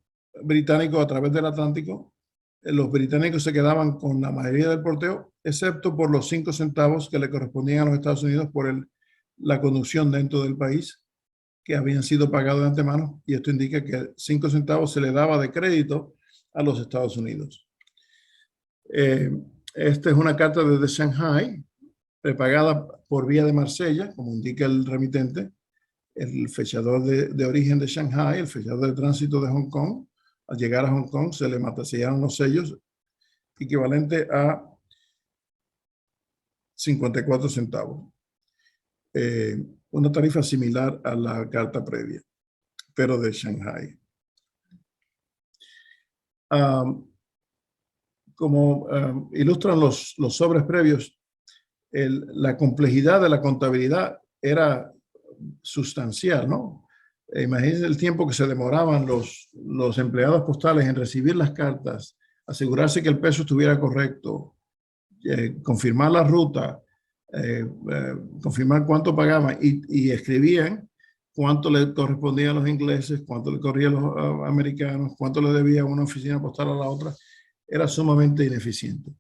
británico a través del Atlántico, los británicos se quedaban con la mayoría del porteo, excepto por los 5 centavos que le correspondían a los Estados Unidos por la conducción dentro del país, que habían sido pagados de antemano, y esto indica que 5 centavos se le daba de crédito a los Estados Unidos. Esta es una carta desde Shanghai, prepagada por vía de Marsella, como indica el remitente, el fechador de origen de Shanghai, el fechador de tránsito de Hong Kong. Al llegar a Hong Kong se le matasellaron los sellos, equivalente a 54 centavos. Una tarifa similar a la carta previa, pero de Shanghai. Como ilustran los sobres previos, la complejidad de la contabilidad era sustancial, ¿no? Imagínense el tiempo que se demoraban los empleados postales en recibir las cartas, asegurarse que el peso estuviera correcto, confirmar la ruta, confirmar cuánto pagaban y escribían cuánto le correspondía a los ingleses, cuánto le corría a los americanos, cuánto le debía una oficina postal a la otra. Era sumamente ineficiente.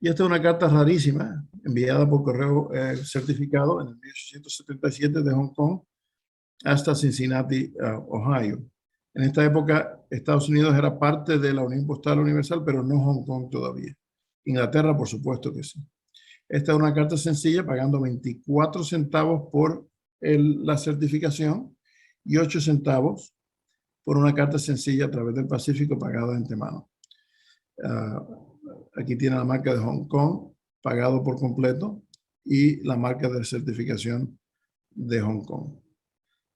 Y esta es una carta rarísima, enviada por correo certificado en el 1877 de Hong Kong hasta Cincinnati, Ohio. En esta época, Estados Unidos era parte de la Unión Postal Universal, pero no Hong Kong todavía. Inglaterra, por supuesto que sí. Esta es una carta sencilla, pagando 24 centavos por la certificación y 8 centavos por una carta sencilla a través del Pacífico pagada de antemano. Aquí tiene la marca de Hong Kong, pagado por completo, y la marca de certificación de Hong Kong.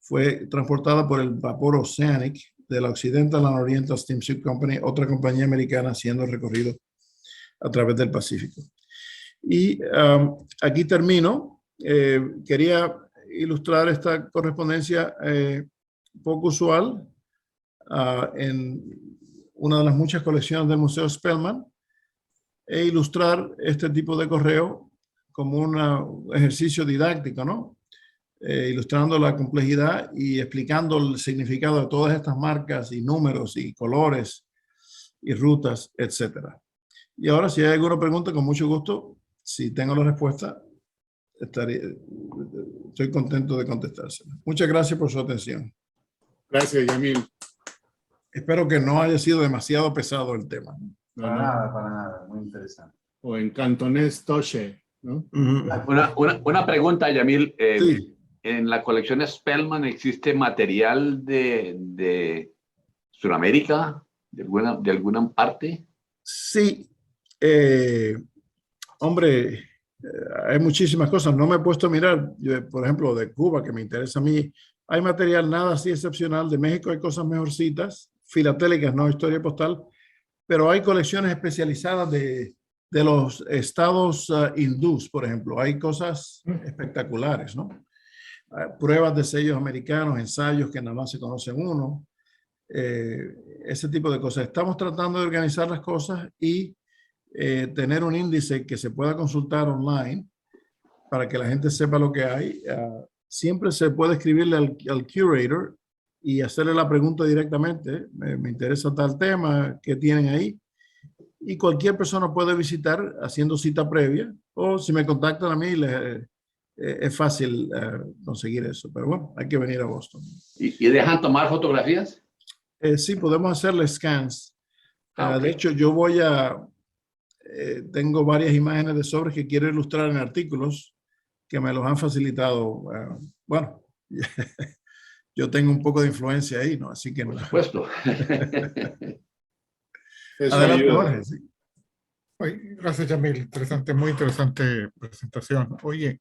Fue transportada por el vapor Oceanic de la Occidental and Oriental Steamship Company, otra compañía americana haciendo el recorrido a través del Pacífico. Y aquí termino. Quería ilustrar esta correspondencia poco usual en una de las muchas colecciones del Museo Spellman, e ilustrar este tipo de correo como un ejercicio didáctico, ¿no? Ilustrando la complejidad y explicando el significado de todas estas marcas y números y colores y rutas, etcétera. Y ahora, si hay alguna pregunta, con mucho gusto, si tengo la respuesta, estoy contento de contestársela. Muchas gracias por su atención. Gracias, Yamil. Espero que no haya sido demasiado pesado el tema. Para nada, muy interesante. O en cantonés, Toshe, ¿no? Una pregunta, Yamil. Sí. ¿En la colección Spellman existe material de Sudamérica, de alguna parte? Sí. Hombre, hay muchísimas cosas. No me he puesto a mirar, por ejemplo, de Cuba, que me interesa a mí. Hay material nada así excepcional. De México hay cosas mejorcitas, filatélicas, no historia postal, pero hay colecciones especializadas de los estados hindús, por ejemplo. Hay cosas espectaculares, ¿no? Pruebas de sellos americanos, ensayos que nada más se conocen uno. ese tipo de cosas. Estamos tratando de organizar las cosas y tener un índice que se pueda consultar online para que la gente sepa lo que hay. Siempre se puede escribirle al curator y hacerle la pregunta directamente. Me interesa tal tema, ¿qué tienen ahí? Y cualquier persona puede visitar haciendo cita previa, o si me contactan a mí, es fácil conseguir eso. Pero bueno, hay que venir a Boston. ¿Y dejan tomar fotografías? Sí, podemos hacerle scans. Ok. De hecho, yo tengo varias imágenes de sobres que quiero ilustrar en artículos que me los han facilitado. Bueno, yo tengo un poco de influencia ahí, ¿no? Así que Por no. supuesto. Eso Adelante, ayuda. Jorge. Sí. Oye, gracias, Yamil. Interesante, muy interesante presentación. Oye,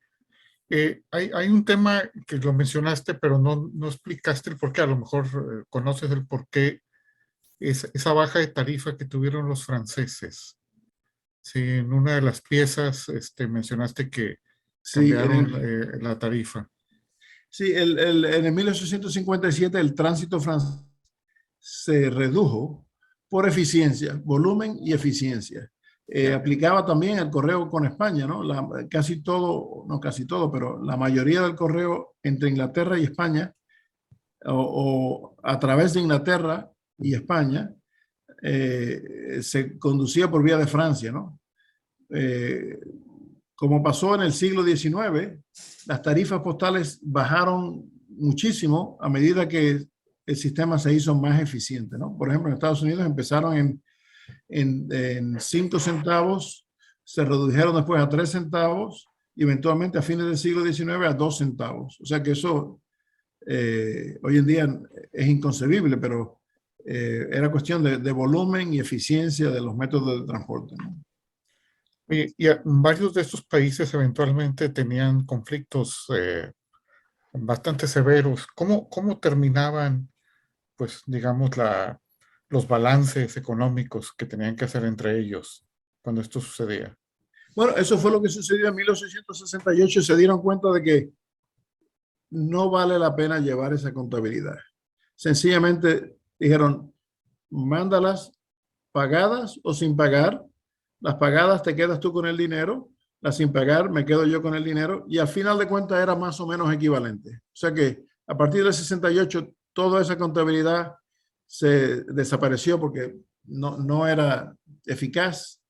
hay un tema que lo mencionaste, pero no explicaste el por qué. A lo mejor conoces el por qué esa baja de tarifa que tuvieron los franceses. Sí, en una de las piezas mencionaste que Sí, cambiaron la tarifa. sí, en 1857 el tránsito francés se redujo por eficiencia, volumen y eficiencia. Aplicaba también el correo con España, ¿no? Casi todo, no casi todo, pero la mayoría del correo entre Inglaterra y España, o a través de Inglaterra y España, se conducía por vía de Francia, ¿no? Como pasó en el siglo XIX, las tarifas postales bajaron muchísimo a medida que el sistema se hizo más eficiente, ¿no? Por ejemplo, en Estados Unidos empezaron en 5 centavos, se redujeron después a 3 centavos y eventualmente a fines del siglo XIX a 2 centavos. O sea que eso hoy en día es inconcebible, pero era cuestión de volumen y eficiencia de los métodos de transporte, ¿no? Oye, y varios de estos países eventualmente tenían conflictos bastante severos. ¿Cómo terminaban, pues, digamos, los balances económicos que tenían que hacer entre ellos cuando esto sucedía? Bueno, eso fue lo que sucedió en 1868. Se dieron cuenta de que no vale la pena llevar esa contabilidad. Sencillamente dijeron, mándalas pagadas o sin pagar. Las pagadas te quedas tú con el dinero, las sin pagar me quedo yo con el dinero, y al final de cuentas era más o menos equivalente. O sea que a partir del 68 toda esa contabilidad se desapareció porque no era eficaz,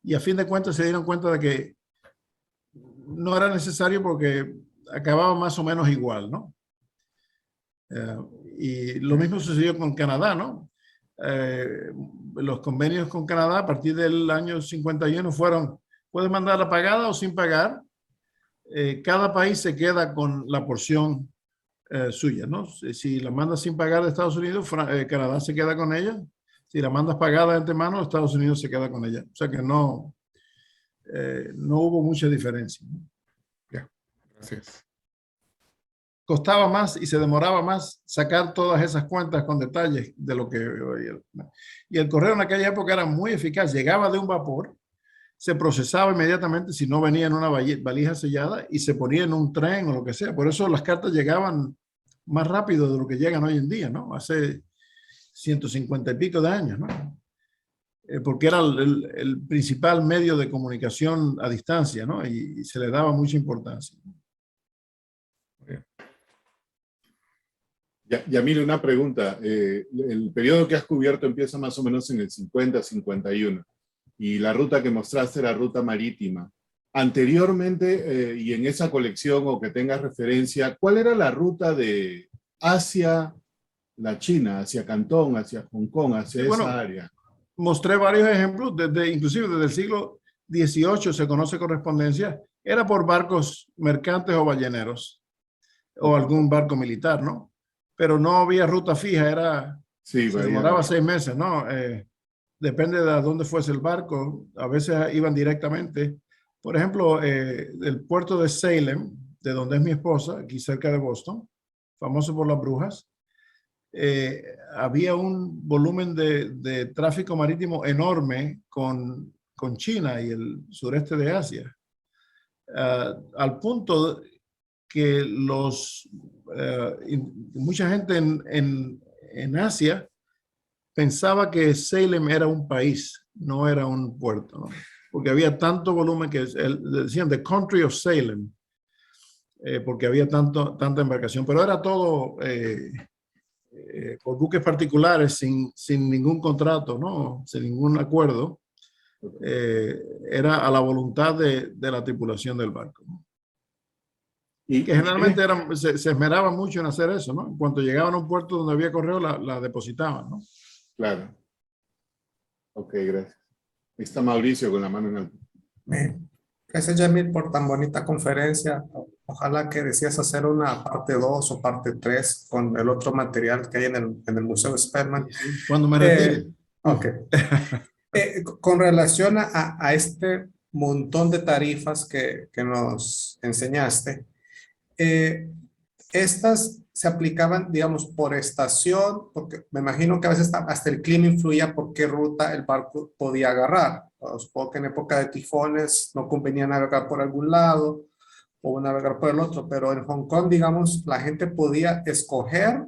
y a fin de cuentas se dieron cuenta de que no era necesario porque acababa más o menos igual, ¿no? Y lo mismo sucedió con Canadá, ¿no? Los convenios con Canadá a partir del año 51 fueron, puedes mandarla pagada o sin pagar. Cada país se queda con la porción suya, ¿no? Si la mandas sin pagar de Estados Unidos, Canadá se queda con ella. Si la mandas pagada de antemano, Estados Unidos se queda con ella. O sea que no hubo mucha diferencia, ¿no? Ya, gracias. Costaba más y se demoraba más sacar todas esas cuentas con detalles de lo que... Y el correo en aquella época era muy eficaz. Llegaba de un vapor, se procesaba inmediatamente si no venía en una valija sellada y se ponía en un tren o lo que sea. Por eso las cartas llegaban más rápido de lo que llegan hoy en día, ¿no? Hace 150 y pico de años, ¿no? Porque era el principal medio de comunicación a distancia, ¿no? Y se le daba mucha importancia. Yamil, una pregunta. El periodo que has cubierto empieza más o menos en el 50-51 y la ruta que mostraste era ruta marítima. Anteriormente, y en esa colección o que tengas referencia, ¿cuál era la ruta de hacia la China, hacia Cantón, hacia Hong Kong, hacia esa área? Mostré varios ejemplos, inclusive desde el siglo XVIII se conoce correspondencia, era por barcos mercantes o balleneros, o algún barco militar, ¿no? Pero no había ruta fija, se demoraba 6 meses, ¿no? Depende de dónde fuese el barco, a veces iban directamente. Por ejemplo, el puerto de Salem, de donde es mi esposa, aquí cerca de Boston, famoso por las brujas, había un volumen de tráfico marítimo enorme con China y el sureste de Asia, al punto que mucha gente en Asia pensaba que Salem era un país, no era un puerto, ¿no? Porque había tanto volumen que decían The Country of Salem, porque había tanta embarcación, pero era todo por buques particulares sin ningún contrato, ¿no? Sin ningún acuerdo. Era a la voluntad de la tripulación del barco, ¿no? Y Que generalmente se esmeraban mucho en hacer eso, ¿no? En cuanto llegaban a un puerto donde había correo, la depositaban, ¿no? claro. Ok, gracias. Ahí está Mauricio con la mano en alto. Gracias, Yamil, por tan bonita conferencia. Ojalá que decías hacer una parte 2 o parte 3 con el otro material que hay en el Museo Spellman. Cuando me retire. Ok. Con relación a este montón de tarifas que nos enseñaste, estas se aplicaban, digamos, por estación, porque me imagino que a veces hasta el clima influía por qué ruta el barco podía agarrar. Supongo que en época de tifones no convenía navegar por algún lado o navegar por el otro, pero en Hong Kong, digamos, la gente podía escoger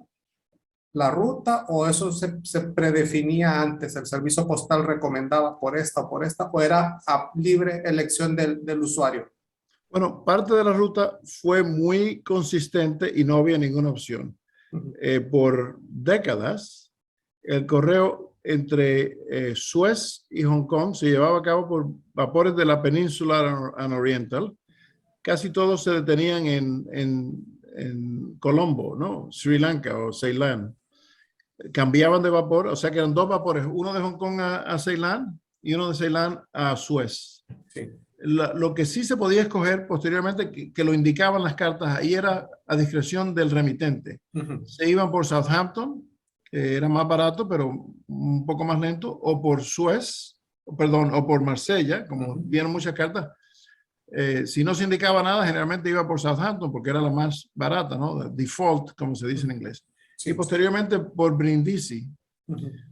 la ruta o eso se predefinía antes, el servicio postal recomendaba por esta o era a libre elección del usuario. Bueno, parte de la ruta fue muy consistente y no había ninguna opción. Por décadas, el correo entre Suez y Hong Kong se llevaba a cabo por vapores de la península and Oriental. Casi todos se detenían en Colombo, ¿no? Sri Lanka o Ceilán. Cambiaban de vapor, o sea que eran dos vapores, uno de Hong Kong a Ceilán y uno de Ceilán a Suez. Sí. Lo que sí se podía escoger posteriormente, que lo indicaban las cartas, ahí era a discreción del remitente. Se iban por Southampton, que era más barato, pero un poco más lento, o por Suez, perdón, o por Marsella, como vieron muchas cartas. Si no se indicaba nada, generalmente iba por Southampton, porque era la más barata, ¿no? Default, como se dice en inglés. Sí. Y posteriormente por Brindisi,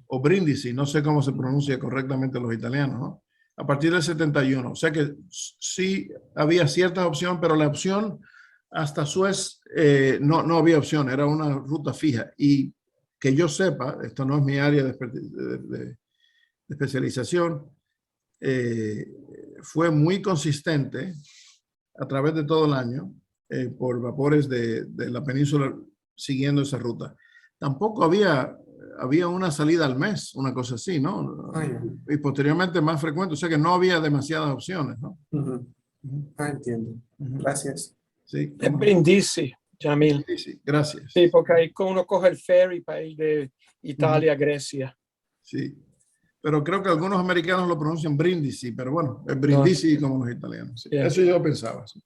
o Brindisi, no sé cómo se pronuncia correctamente los italianos, ¿no? A partir del 71. O sea que sí había ciertas opciones, pero la opción hasta Suez no había opción, era una ruta fija. Y que yo sepa, esto no es mi área de especialización, fue muy consistente a través de todo el año por vapores de la península siguiendo esa ruta. Tampoco había una salida al mes, una cosa así, ¿no? Y posteriormente más frecuente, o sea que no había demasiadas opciones, ¿no? Entiendo. Gracias. Sí. En Brindisi, Yamil. Sí, gracias. Sí, porque ahí uno coge el ferry para ir de Italia a Grecia. Sí, pero creo que algunos americanos lo pronuncian Brindisi, pero bueno, es Brindisi como los italianos. Sí. Eso yo pensaba. Sí.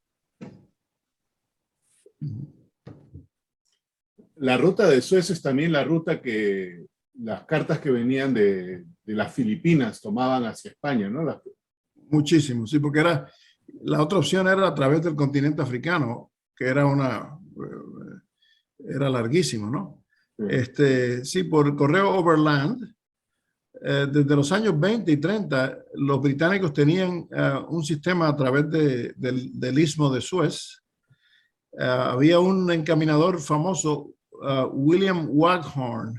La ruta de Suez es también la ruta que las cartas que venían de las Filipinas tomaban hacia España, ¿no? Muchísimo, sí, porque la otra opción era a través del continente africano, que era larguísimo, ¿no? Sí. Sí, por correo overland, desde los años 20 y 30, los británicos tenían un sistema a través del istmo de Suez. Había un encaminador famoso, William Waghorn,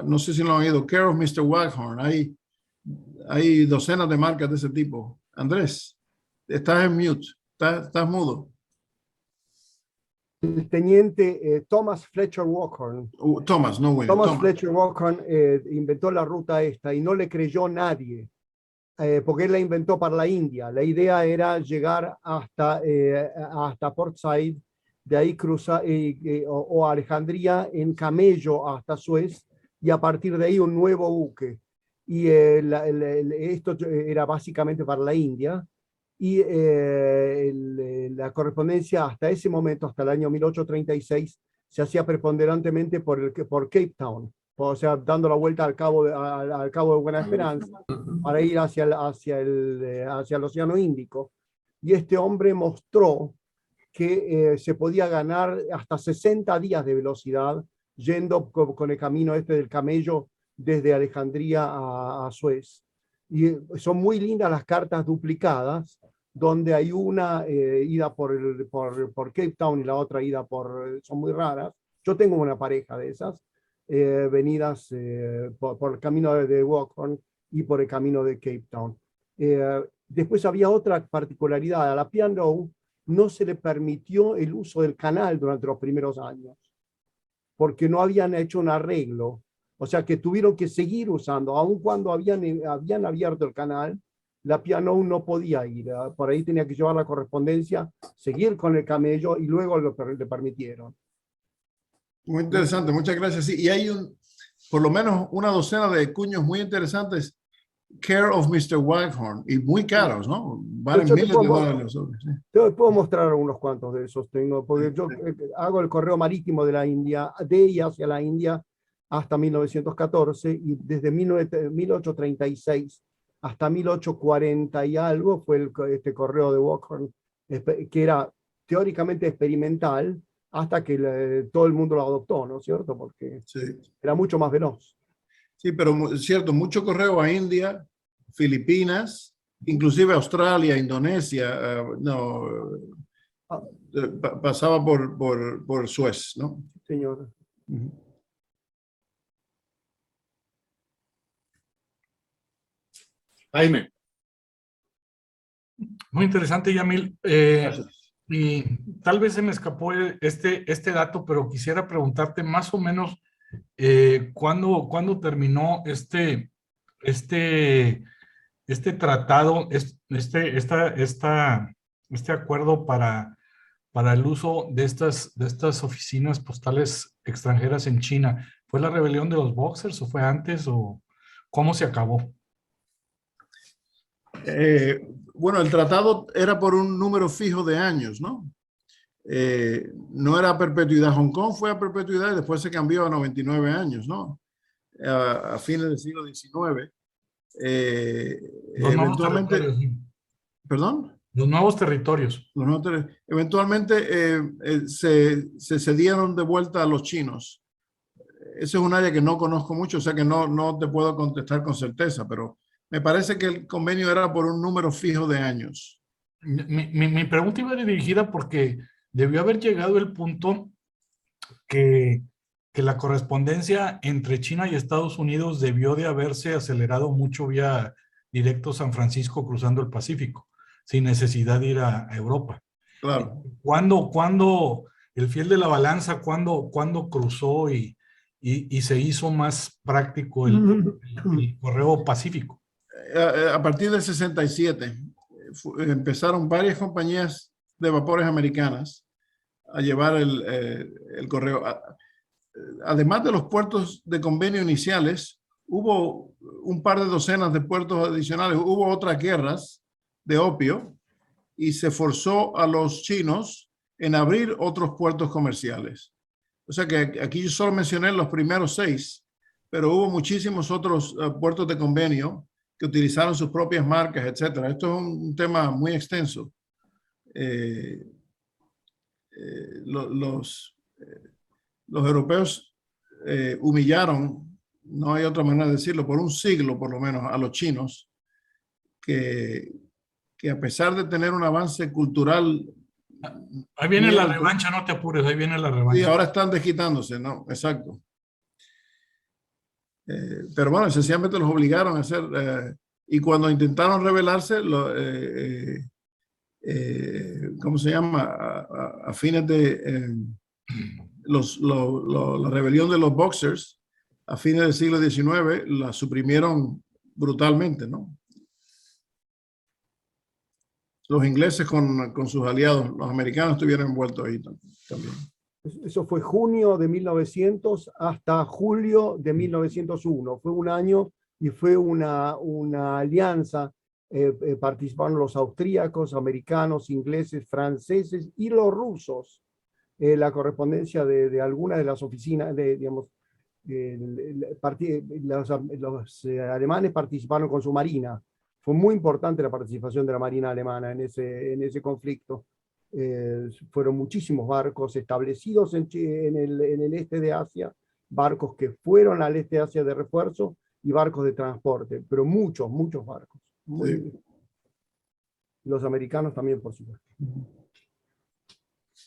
no sé si lo han oído, Care of Mr. Waghorn. Hay docenas de marcas de ese tipo. Andrés, estás en mute, estás mudo. El teniente Thomas Fletcher Waghorn. Thomas, no William. Thomas Fletcher Waghorn inventó la ruta esta y no le creyó nadie, porque él la inventó para la India. La idea era llegar hasta Port Said, de ahí cruzar o Alejandría en camello hasta Suez y a partir de ahí un nuevo buque. Y esto era básicamente para la India. Y la correspondencia hasta ese momento, hasta el año 1836, se hacía preponderantemente por Cape Town, o sea, dando la vuelta al cabo de Buena Esperanza para ir hacia el Océano Índico. Y este hombre mostró que se podía ganar hasta 60 días de velocidad yendo con el camino del camello desde Alejandría a Suez. Y son muy lindas las cartas duplicadas, donde hay una ida por Cape Town y la otra ida son muy raras. Yo tengo una pareja de esas, venidas por el camino de Walkhorn y por el camino de Cape Town. Después había otra particularidad. A la P&O no se le permitió el uso del canal durante los primeros años, porque no habían hecho un arreglo. O sea que tuvieron que seguir usando, aun cuando habían abierto el canal, la P&O no podía ir. Por ahí tenía que llevar la correspondencia, seguir con el camello y luego le permitieron. Muy interesante, muchas gracias. Sí, y hay por lo menos una docena de cuños muy interesantes, Care of Mr. Waghorn, y muy caros, ¿no? Valen miles de dólares los otros. Sí. Te puedo mostrar unos cuantos de esos, porque yo hago el correo marítimo de la India, de y hacia la India, hasta 1914, y desde 1836 hasta 1840 y algo fue este correo de Waghorn, que era teóricamente experimental, hasta que todo el mundo lo adoptó, ¿no es cierto? Porque Sí. era mucho más veloz. Sí, pero es cierto, mucho correo a India, Filipinas, inclusive Australia, Indonesia, pasaba por Suez, ¿no? Señor. Ujú. Jaime. Muy interesante, Yamil. Gracias. Y tal vez se me escapó este dato, pero quisiera preguntarte más o menos ¿cuándo terminó este tratado, este acuerdo para el uso de estas oficinas postales extranjeras en China? ¿Fue la rebelión de los Boxers o fue antes o cómo se acabó? Bueno, el tratado era por un número fijo de años, ¿no? No era a perpetuidad. Hong Kong fue a perpetuidad y después se cambió a 99 años, ¿no? A fines del siglo XIX. Los nuevos Eventualmente, territorios. ¿perdón? Los nuevos territorios. Eventualmente se cedieron de vuelta a los chinos. Ese es un área que no conozco mucho, o sea que no te puedo contestar con certeza, pero me parece que el convenio era por un número fijo de años. Mi pregunta iba dirigida porque debió haber llegado el punto que la correspondencia entre China y Estados Unidos debió de haberse acelerado mucho vía directo San Francisco cruzando el Pacífico, sin necesidad de ir a Europa. Claro. ¿Cuándo el fiel de la balanza, cuándo cruzó y se hizo más práctico el correo pacífico? A partir del 67 empezaron varias compañías de vapores americanas a llevar el correo. Además de los puertos de convenio iniciales, hubo un par de docenas de puertos adicionales. Hubo otras guerras de opio y se forzó a los chinos en abrir otros puertos comerciales. O sea que aquí yo solo mencioné los primeros 6, pero hubo muchísimos otros puertos de convenio que utilizaron sus propias marcas, etcétera. Esto es un tema muy extenso. Los europeos humillaron, no hay otra manera de decirlo, por un siglo por lo menos a los chinos, que a pesar de tener un avance cultural... Ahí viene la revancha, no te apures, ahí viene la revancha. Y ahora están desquitándose, ¿no? Exacto. Pero bueno, sencillamente los obligaron a hacer, y cuando intentaron rebelarse, ¿cómo se llama? A fines de la rebelión de los Boxers, a fines del siglo XIX, la suprimieron brutalmente, ¿no? Los ingleses con sus aliados, los americanos estuvieron envueltos ahí también. Eso fue junio de 1900 hasta julio de 1901. Fue un año y fue una alianza. Participaron los austríacos, americanos, ingleses, franceses y los rusos. La correspondencia de algunas de las oficinas, digamos, los alemanes participaron con su marina. Fue muy importante la participación de la marina alemana en ese conflicto. Fueron muchísimos barcos establecidos en el este de Asia, barcos que fueron al este de Asia de refuerzo y barcos de transporte, pero muchos barcos. Sí. Los americanos también, por supuesto.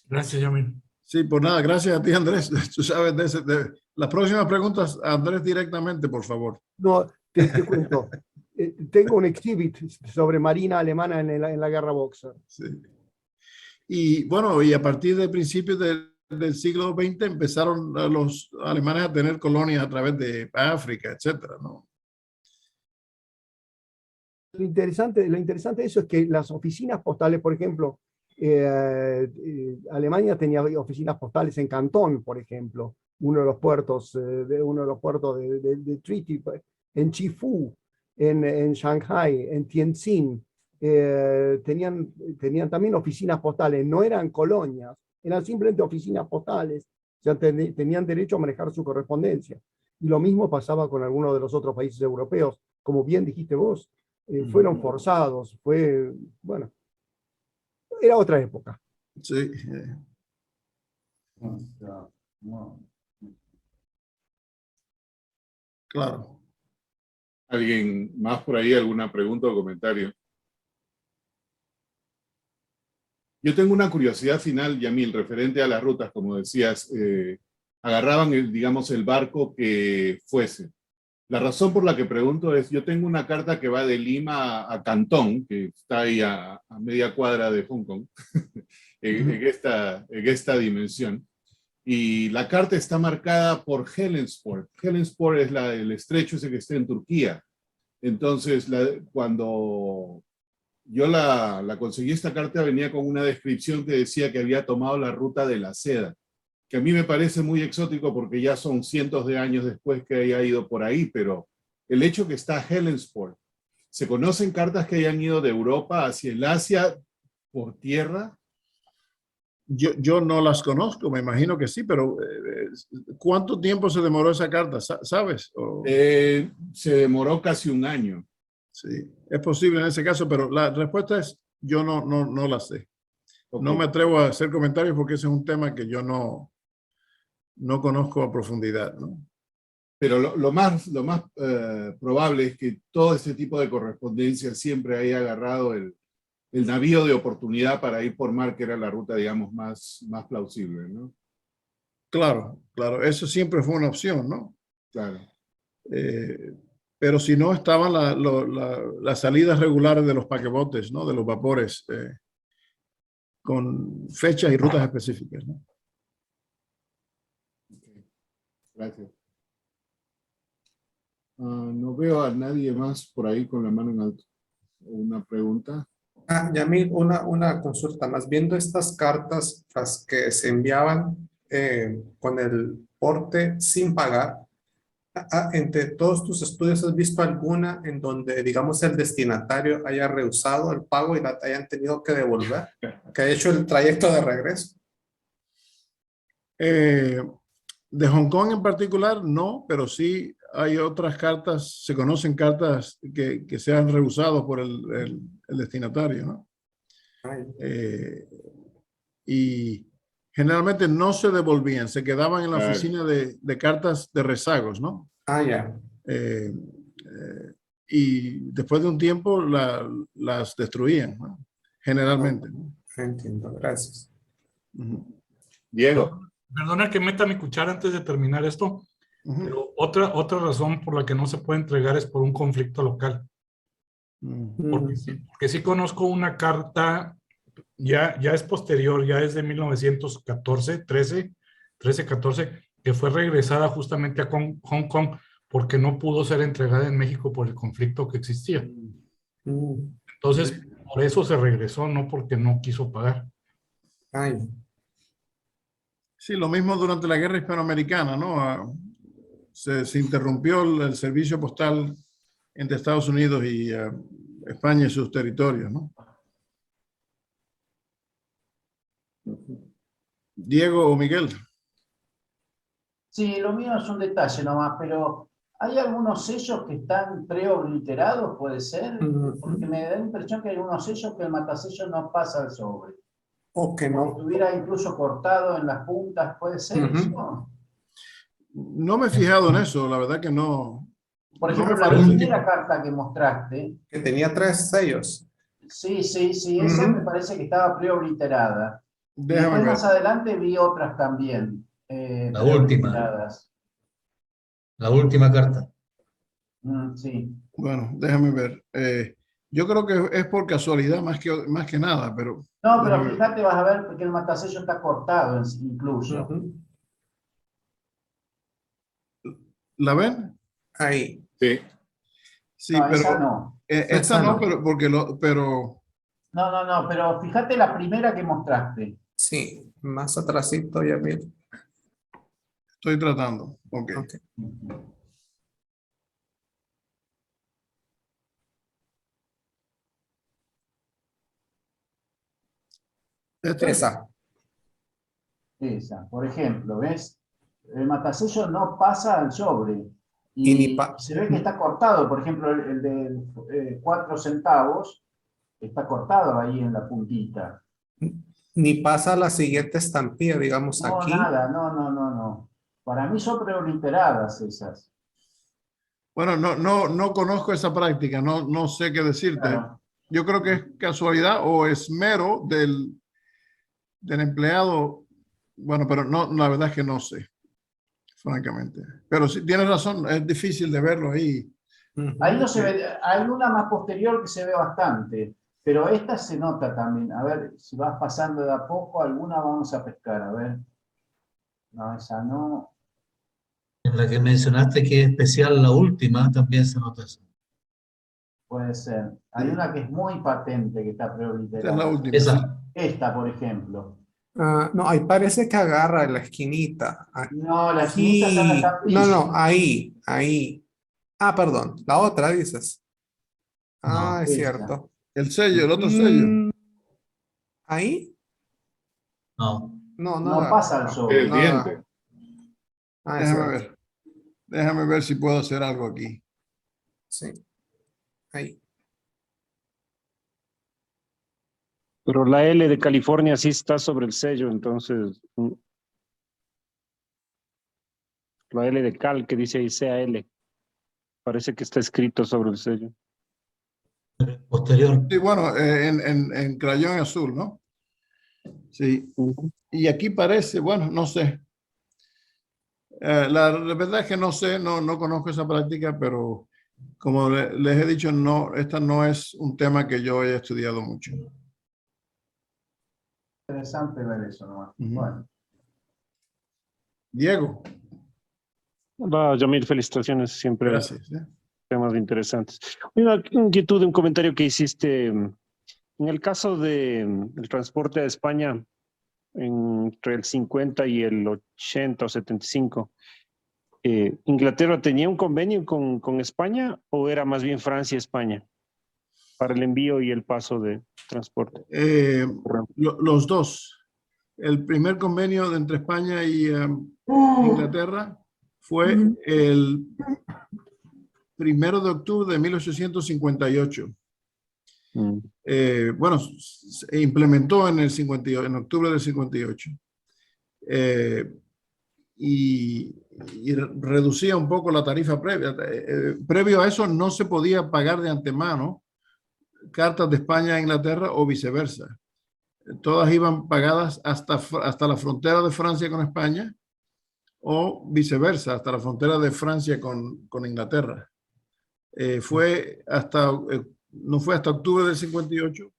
Gracias, Yamil. Sí, por nada, gracias a ti, Andrés. Tú sabes de Las próximas preguntas, Andrés, directamente, por favor. No, te cuento. Tengo un exhibit sobre marina alemana en la guerra Boxer. Sí. Y bueno, y a partir de principios del siglo XX empezaron los alemanes a tener colonias a través de África, etcétera, ¿no? Lo interesante de eso es que las oficinas postales, por ejemplo, Alemania tenía oficinas postales en Cantón, por ejemplo, uno de los puertos de Treaty, en Chifu, en Shanghai, en Tianjin. Tenían también oficinas postales, no eran colonias, eran simplemente oficinas postales, o sea, tenían derecho a manejar su correspondencia. Y lo mismo pasaba con algunos de los otros países europeos, como bien dijiste vos, fueron forzados, bueno, era otra época. Sí. Claro. ¿Alguien más por ahí? ¿Alguna pregunta o comentario? Yo tengo una curiosidad final, Yamil, referente a las rutas, como decías, agarraban, digamos, el barco que fuese. La razón por la que pregunto es, yo tengo una carta que va de Lima a Cantón, que está ahí a media cuadra de Hong Kong, en esta dimensión, y la carta está marcada por Hellensport. Hellensport es el estrecho ese que está en Turquía. Entonces, cuando yo la conseguí, esta carta venía con una descripción que decía que había tomado la ruta de la seda, que a mí me parece muy exótico porque ya son cientos de años después que haya ido por ahí, pero el hecho que está Hellensport, ¿se conocen cartas que hayan ido de Europa hacia el Asia por tierra? Yo no las conozco, me imagino que sí, pero ¿cuánto tiempo se demoró esa carta? ¿Sabes? Se demoró casi un año. Sí, es posible en ese caso, pero la respuesta es yo no la sé. Okay. No me atrevo a hacer comentarios porque ese es un tema que yo no conozco a profundidad, ¿no? Pero lo más probable es que todo ese tipo de correspondencia siempre haya agarrado el navío de oportunidad para ir por mar, que era la ruta, digamos, más plausible, ¿no? Claro, eso siempre fue una opción, ¿no? Claro. Pero si no, estaban las salidas regulares de los paquebotes, ¿no? De los vapores, con fechas y rutas específicas, ¿no? Okay. Gracias. No veo a nadie más por ahí con la mano en alto. ¿Una pregunta? Yamil, una consulta más. Viendo estas cartas, las que se enviaban con el porte sin pagar, entre todos tus estudios, ¿has visto alguna en donde, digamos, el destinatario haya rehusado el pago y la hayan tenido que devolver? ¿Que haya hecho el trayecto de regreso? De Hong Kong en particular, no, pero sí hay otras cartas, se conocen cartas que se han rehusado por el destinatario, ¿no? Y generalmente no se devolvían, se quedaban en la oficina de cartas de rezagos, ¿no? Ya. Y después de un tiempo las destruían, ¿no? Generalmente, ¿no? Entiendo, gracias. Diego. Perdona que meta mi cuchara antes de terminar esto, pero otra razón por la que no se puede entregar es por un conflicto local. Porque sí conozco una carta, ya es posterior, ya es de 1914, 13, 14, que fue regresada justamente a Hong Kong porque no pudo ser entregada en México por el conflicto que existía. Entonces, por eso se regresó, no porque no quiso pagar. Sí, lo mismo durante la guerra hispanoamericana, ¿no? Se interrumpió el servicio postal entre Estados Unidos y España y sus territorios, ¿no? Diego o Miguel. Sí, lo mío es un detalle nomás, pero ¿hay algunos sellos que están preobliterados, puede ser? Porque me da la impresión que hay unos sellos que el matasello no pasa al sobre. O que no. Estuviera incluso cortado en las puntas, ¿puede ser eso? No me he fijado en eso, la verdad que no. Por no ejemplo, me la parece primera carta que mostraste. Que tenía 3 sellos. Sí, esa me parece que estaba preobliterada. Déjame Después ver. más adelante vi otras también. La última. La última carta. Sí. Bueno, déjame ver. Yo creo que es por casualidad más que nada, pero... No, pero déjame ver. fíjate, vas a ver que el matasello está cortado incluso. ¿La ven? Ahí. Sí. Sí, No, pero... esa no. esta Esa no, no. pero... No, pero fíjate la primera que mostraste. Sí, más atrasito, Yamil. Estoy tratando. Ok. Ok. Esta. Esa, por ejemplo, ¿ves? El matasello no pasa al sobre. Y ni Y se ve que está cortado. Por ejemplo, el de 4 centavos está cortado ahí en la puntita. Ni pasa a la siguiente estampilla, digamos No, aquí. nada, no. Para mí son preobliteradas esas. Bueno, no conozco esa práctica, no sé qué decirte. Claro. Yo creo que es casualidad o esmero del empleado. Bueno, pero no, la verdad es que no sé, francamente. Pero sí, tienes razón, es difícil de verlo ahí. Ahí no se ve, hay una más posterior que se ve bastante, pero esta se nota también. A ver, si vas pasando de a poco, alguna vamos a pescar, a ver. No, esa no. En la que mencionaste que es especial, la última, también se nota eso. Puede ser. Hay una que es muy patente que está Esta es la preobliterada. última. Sí. Esa. Esta, por ejemplo. No, ahí parece que agarra en la esquinita. No, la esquinita está en la Aquí. estampilla. No, ahí. Ah, perdón, la otra dices. Ah, No. es Esa. cierto. El sello, el otro sello. ¿Ahí? No. No No agarra. pasa al sobre. El diente. Ah, es Déjame cierto. ver. Déjame ver si puedo hacer algo aquí. Sí. Ahí. Pero la L de California sí está sobre el sello, entonces la L de Cal que dice ahí CAL, parece que está escrito sobre el sello. Posterior. Sí, bueno, en crayón azul, ¿no? Sí. Y aquí parece, bueno, no sé. La verdad es que no sé, no conozco esa práctica, pero como les he dicho, esta no es un tema que yo haya estudiado mucho. Interesante ver eso, ¿no? Bueno. Diego. Va, Yamil, felicitaciones, siempre Gracias. temas interesantes. Una inquietud, un comentario que hiciste, en el caso del transporte de España, entre el 50 y el 80 o 75, ¿Inglaterra tenía un convenio con España o era más bien Francia y España para el envío y el paso de transporte? Los dos. El primer convenio entre España y Inglaterra fue el 1 de octubre de 1858. Bueno, se implementó en octubre del 58. Y reducía un poco la tarifa previa. Previo a eso no se podía pagar de antemano cartas de España a Inglaterra o viceversa. Todas iban pagadas hasta la frontera de Francia con España o viceversa, hasta la frontera de Francia con Inglaterra. No fue hasta octubre del 58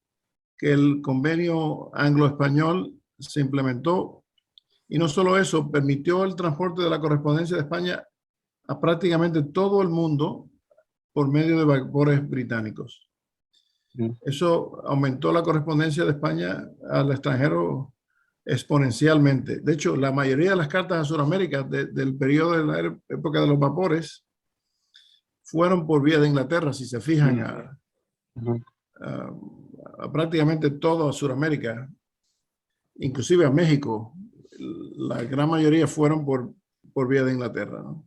que el convenio anglo-español se implementó. Y no solo eso, permitió el transporte de la correspondencia de España a prácticamente todo el mundo por medio de vapores británicos. Eso aumentó la correspondencia de España al extranjero exponencialmente. De hecho, la mayoría de las cartas a Sudamérica del periodo de la época de los vapores fueron por vía de Inglaterra, si se fijan, a prácticamente todo Sudamérica, inclusive a México. La gran mayoría fueron por vía de Inglaterra, ¿no?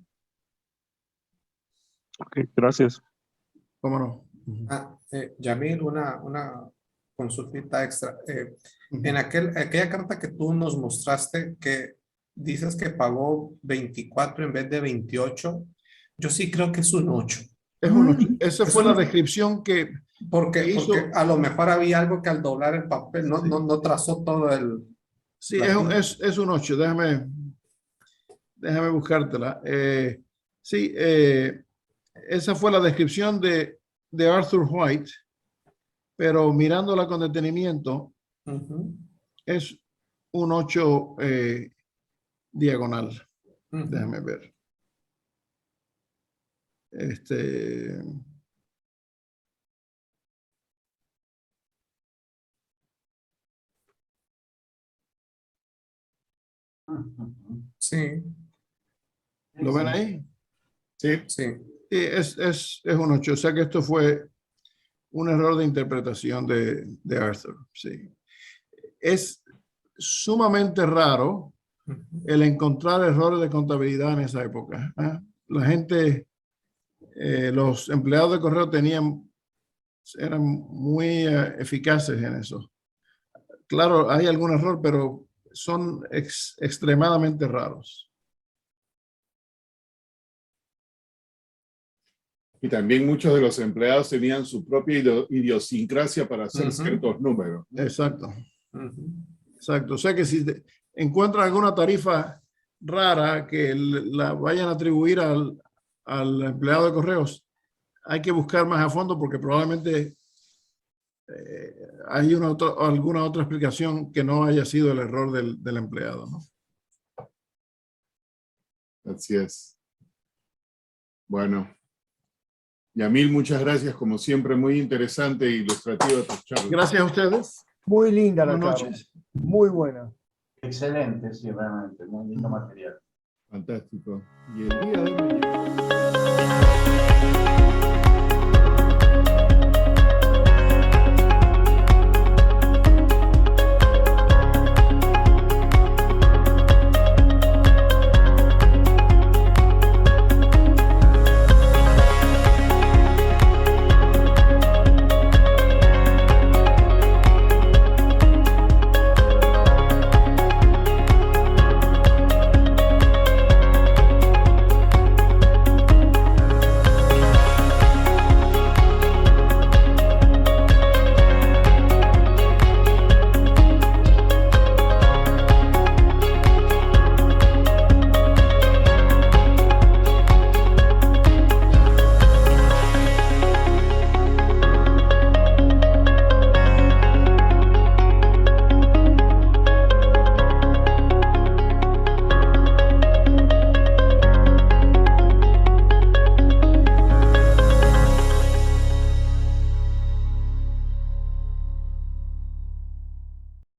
Ok, gracias. ¿Cómo no? Yamil, una consultita extra. En aquella carta que tú nos mostraste, que dices que pagó 24 en vez de 28, yo sí creo que es un 8. Es un 8. Esa fue la descripción que porque a lo mejor había algo que al doblar el papel no trazó todo el... Sí, es un 8. Déjame buscártela. Sí, esa fue la descripción de Arthur White, pero mirándola con detenimiento, es un 8 diagonal. Déjame ver. Sí. ¿Lo ven ahí? Sí. Sí. Sí, es un 8. O sea que esto fue un error de interpretación de Arthur. Sí. Es sumamente raro el encontrar errores de contabilidad en esa época. La gente, los empleados de correo eran muy eficaces en eso. Claro, hay algún error, pero son extremadamente raros. Y también muchos de los empleados tenían su propia idiosincrasia para hacer ciertos números. Exacto. Exacto. O sea que si encuentran alguna tarifa rara que la vayan a atribuir al empleado de correos, hay que buscar más a fondo porque probablemente hay alguna otra explicación que no haya sido el error del empleado, ¿no? Así es. Bueno. Yamil, muchas gracias, como siempre, muy interesante e ilustrativa tu charla. Gracias a ustedes. Muy linda la Buenas charla. noches. Muy buena. Excelente, sí, realmente. Muy lindo material. Fantástico. Y el día de mañana...